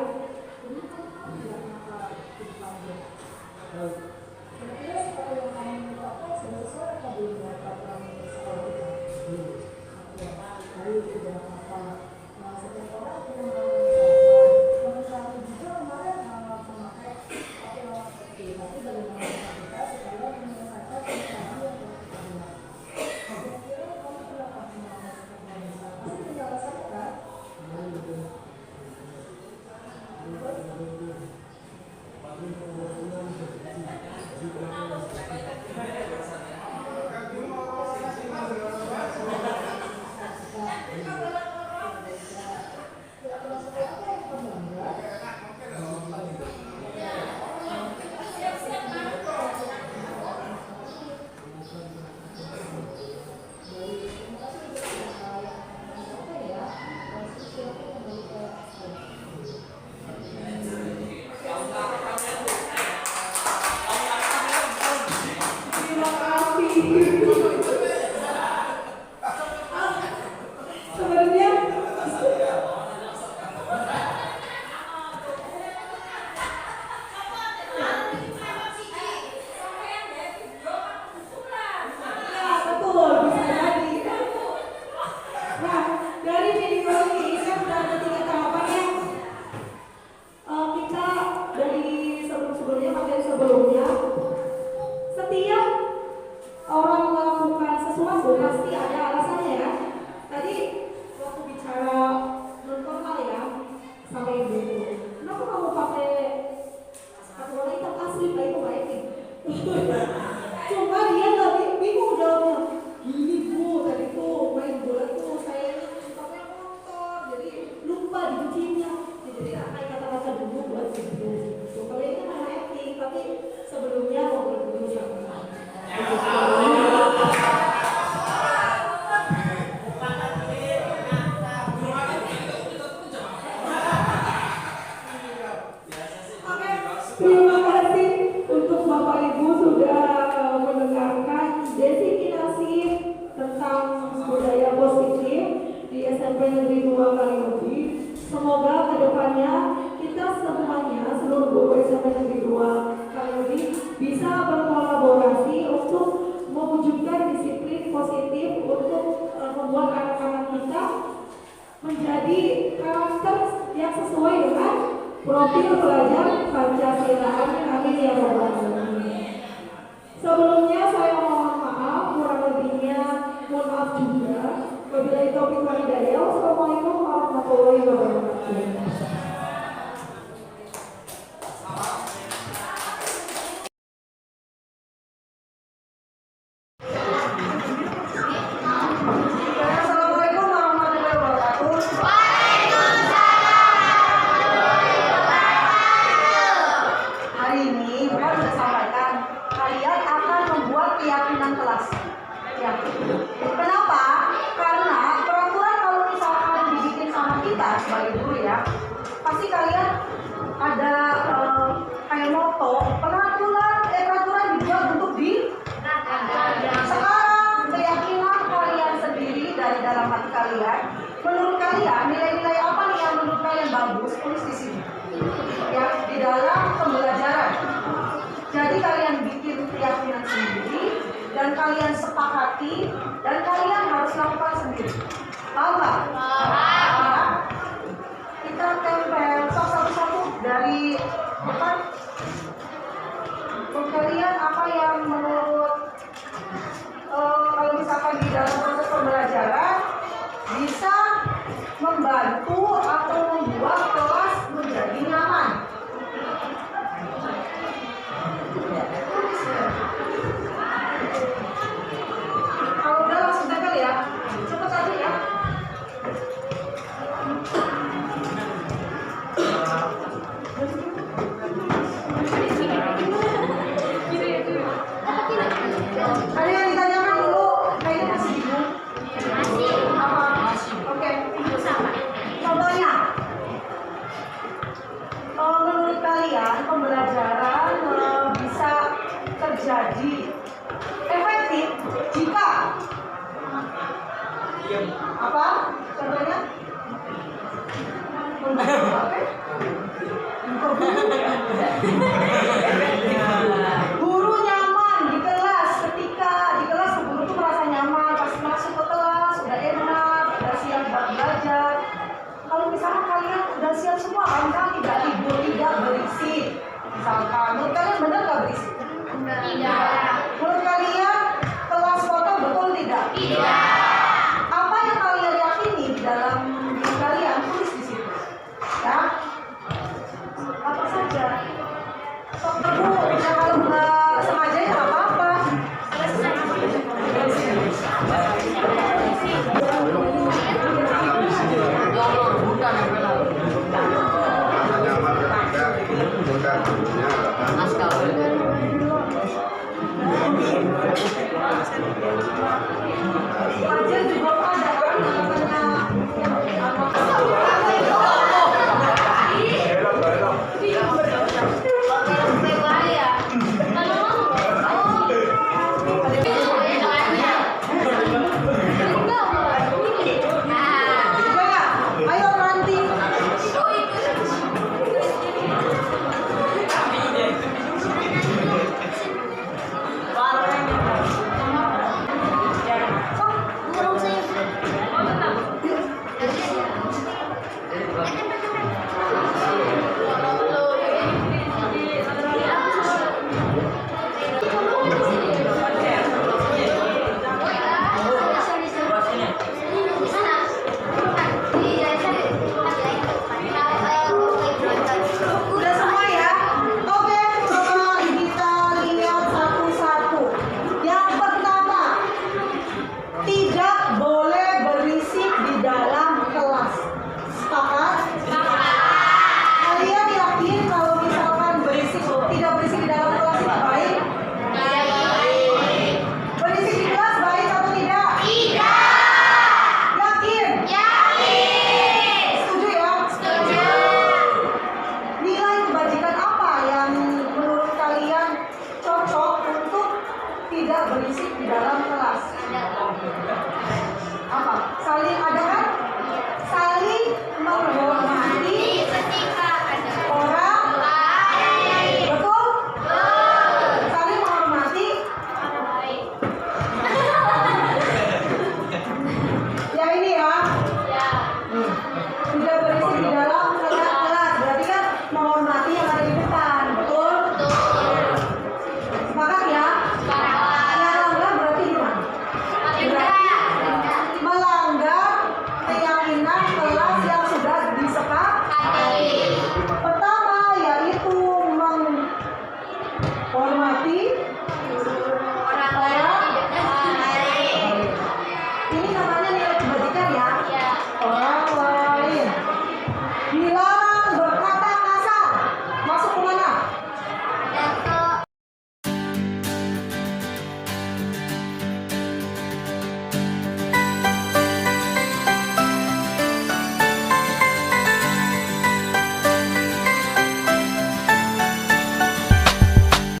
SMP Negeri 2 Kaliubi. Semoga kedepannya kita semuanya, seluruh guru SMP Negeri 2 Kaliubi bisa berkolaborasi untuk mewujudkan disiplin positif untuk membuat anak-anak kita menjadi karakter yang sesuai dengan profil pelajar Pancasila. Amin ya rabbal alamin. Sebelumnya saya mohon maaf, kurang lebihnya mohon maaf juga. Wabillahi taufiq wal hidayah. Wassalamualaikum warahmatullahi wabarakatuh. Assalamualaikum warahmatullahi wabarakatuh. Hari ini Bapak sudah sampaikan kalian akan membuat keyakinan kelas. Ya. Kenapa? Karena peraturan kalau misalkan dibikin sama kita sebagai guru ya, pasti kalian ada kayak moto peraturan dibuat untuk sekarang keyakinan kalian sendiri dari dalam hati kalian. Menurut kalian nilai-nilai apa nih yang menurut kalian bagus? Tulis di sini. Ya, di dalam pembelajaran. Jadi kalian bikin keyakinan sendiri dan kalian sepakati dan kalian harus lakukan sendiri. Tahu nggak? Paham. Kita tempel satu-satu dari depan. Untuk kalian apa yang menurut kalau misalkan di dalam proses pembelajaran bisa membantu atau membuat kelas menjadi nyaman. Kalau udah langsung tempel ya, cepat aja ya. Ada yang ditanyakan dulu? Kayaknya masih bingung. Oke. Contohnya, menurut kalian pembelajaran bisa terjadi efektif jika apa?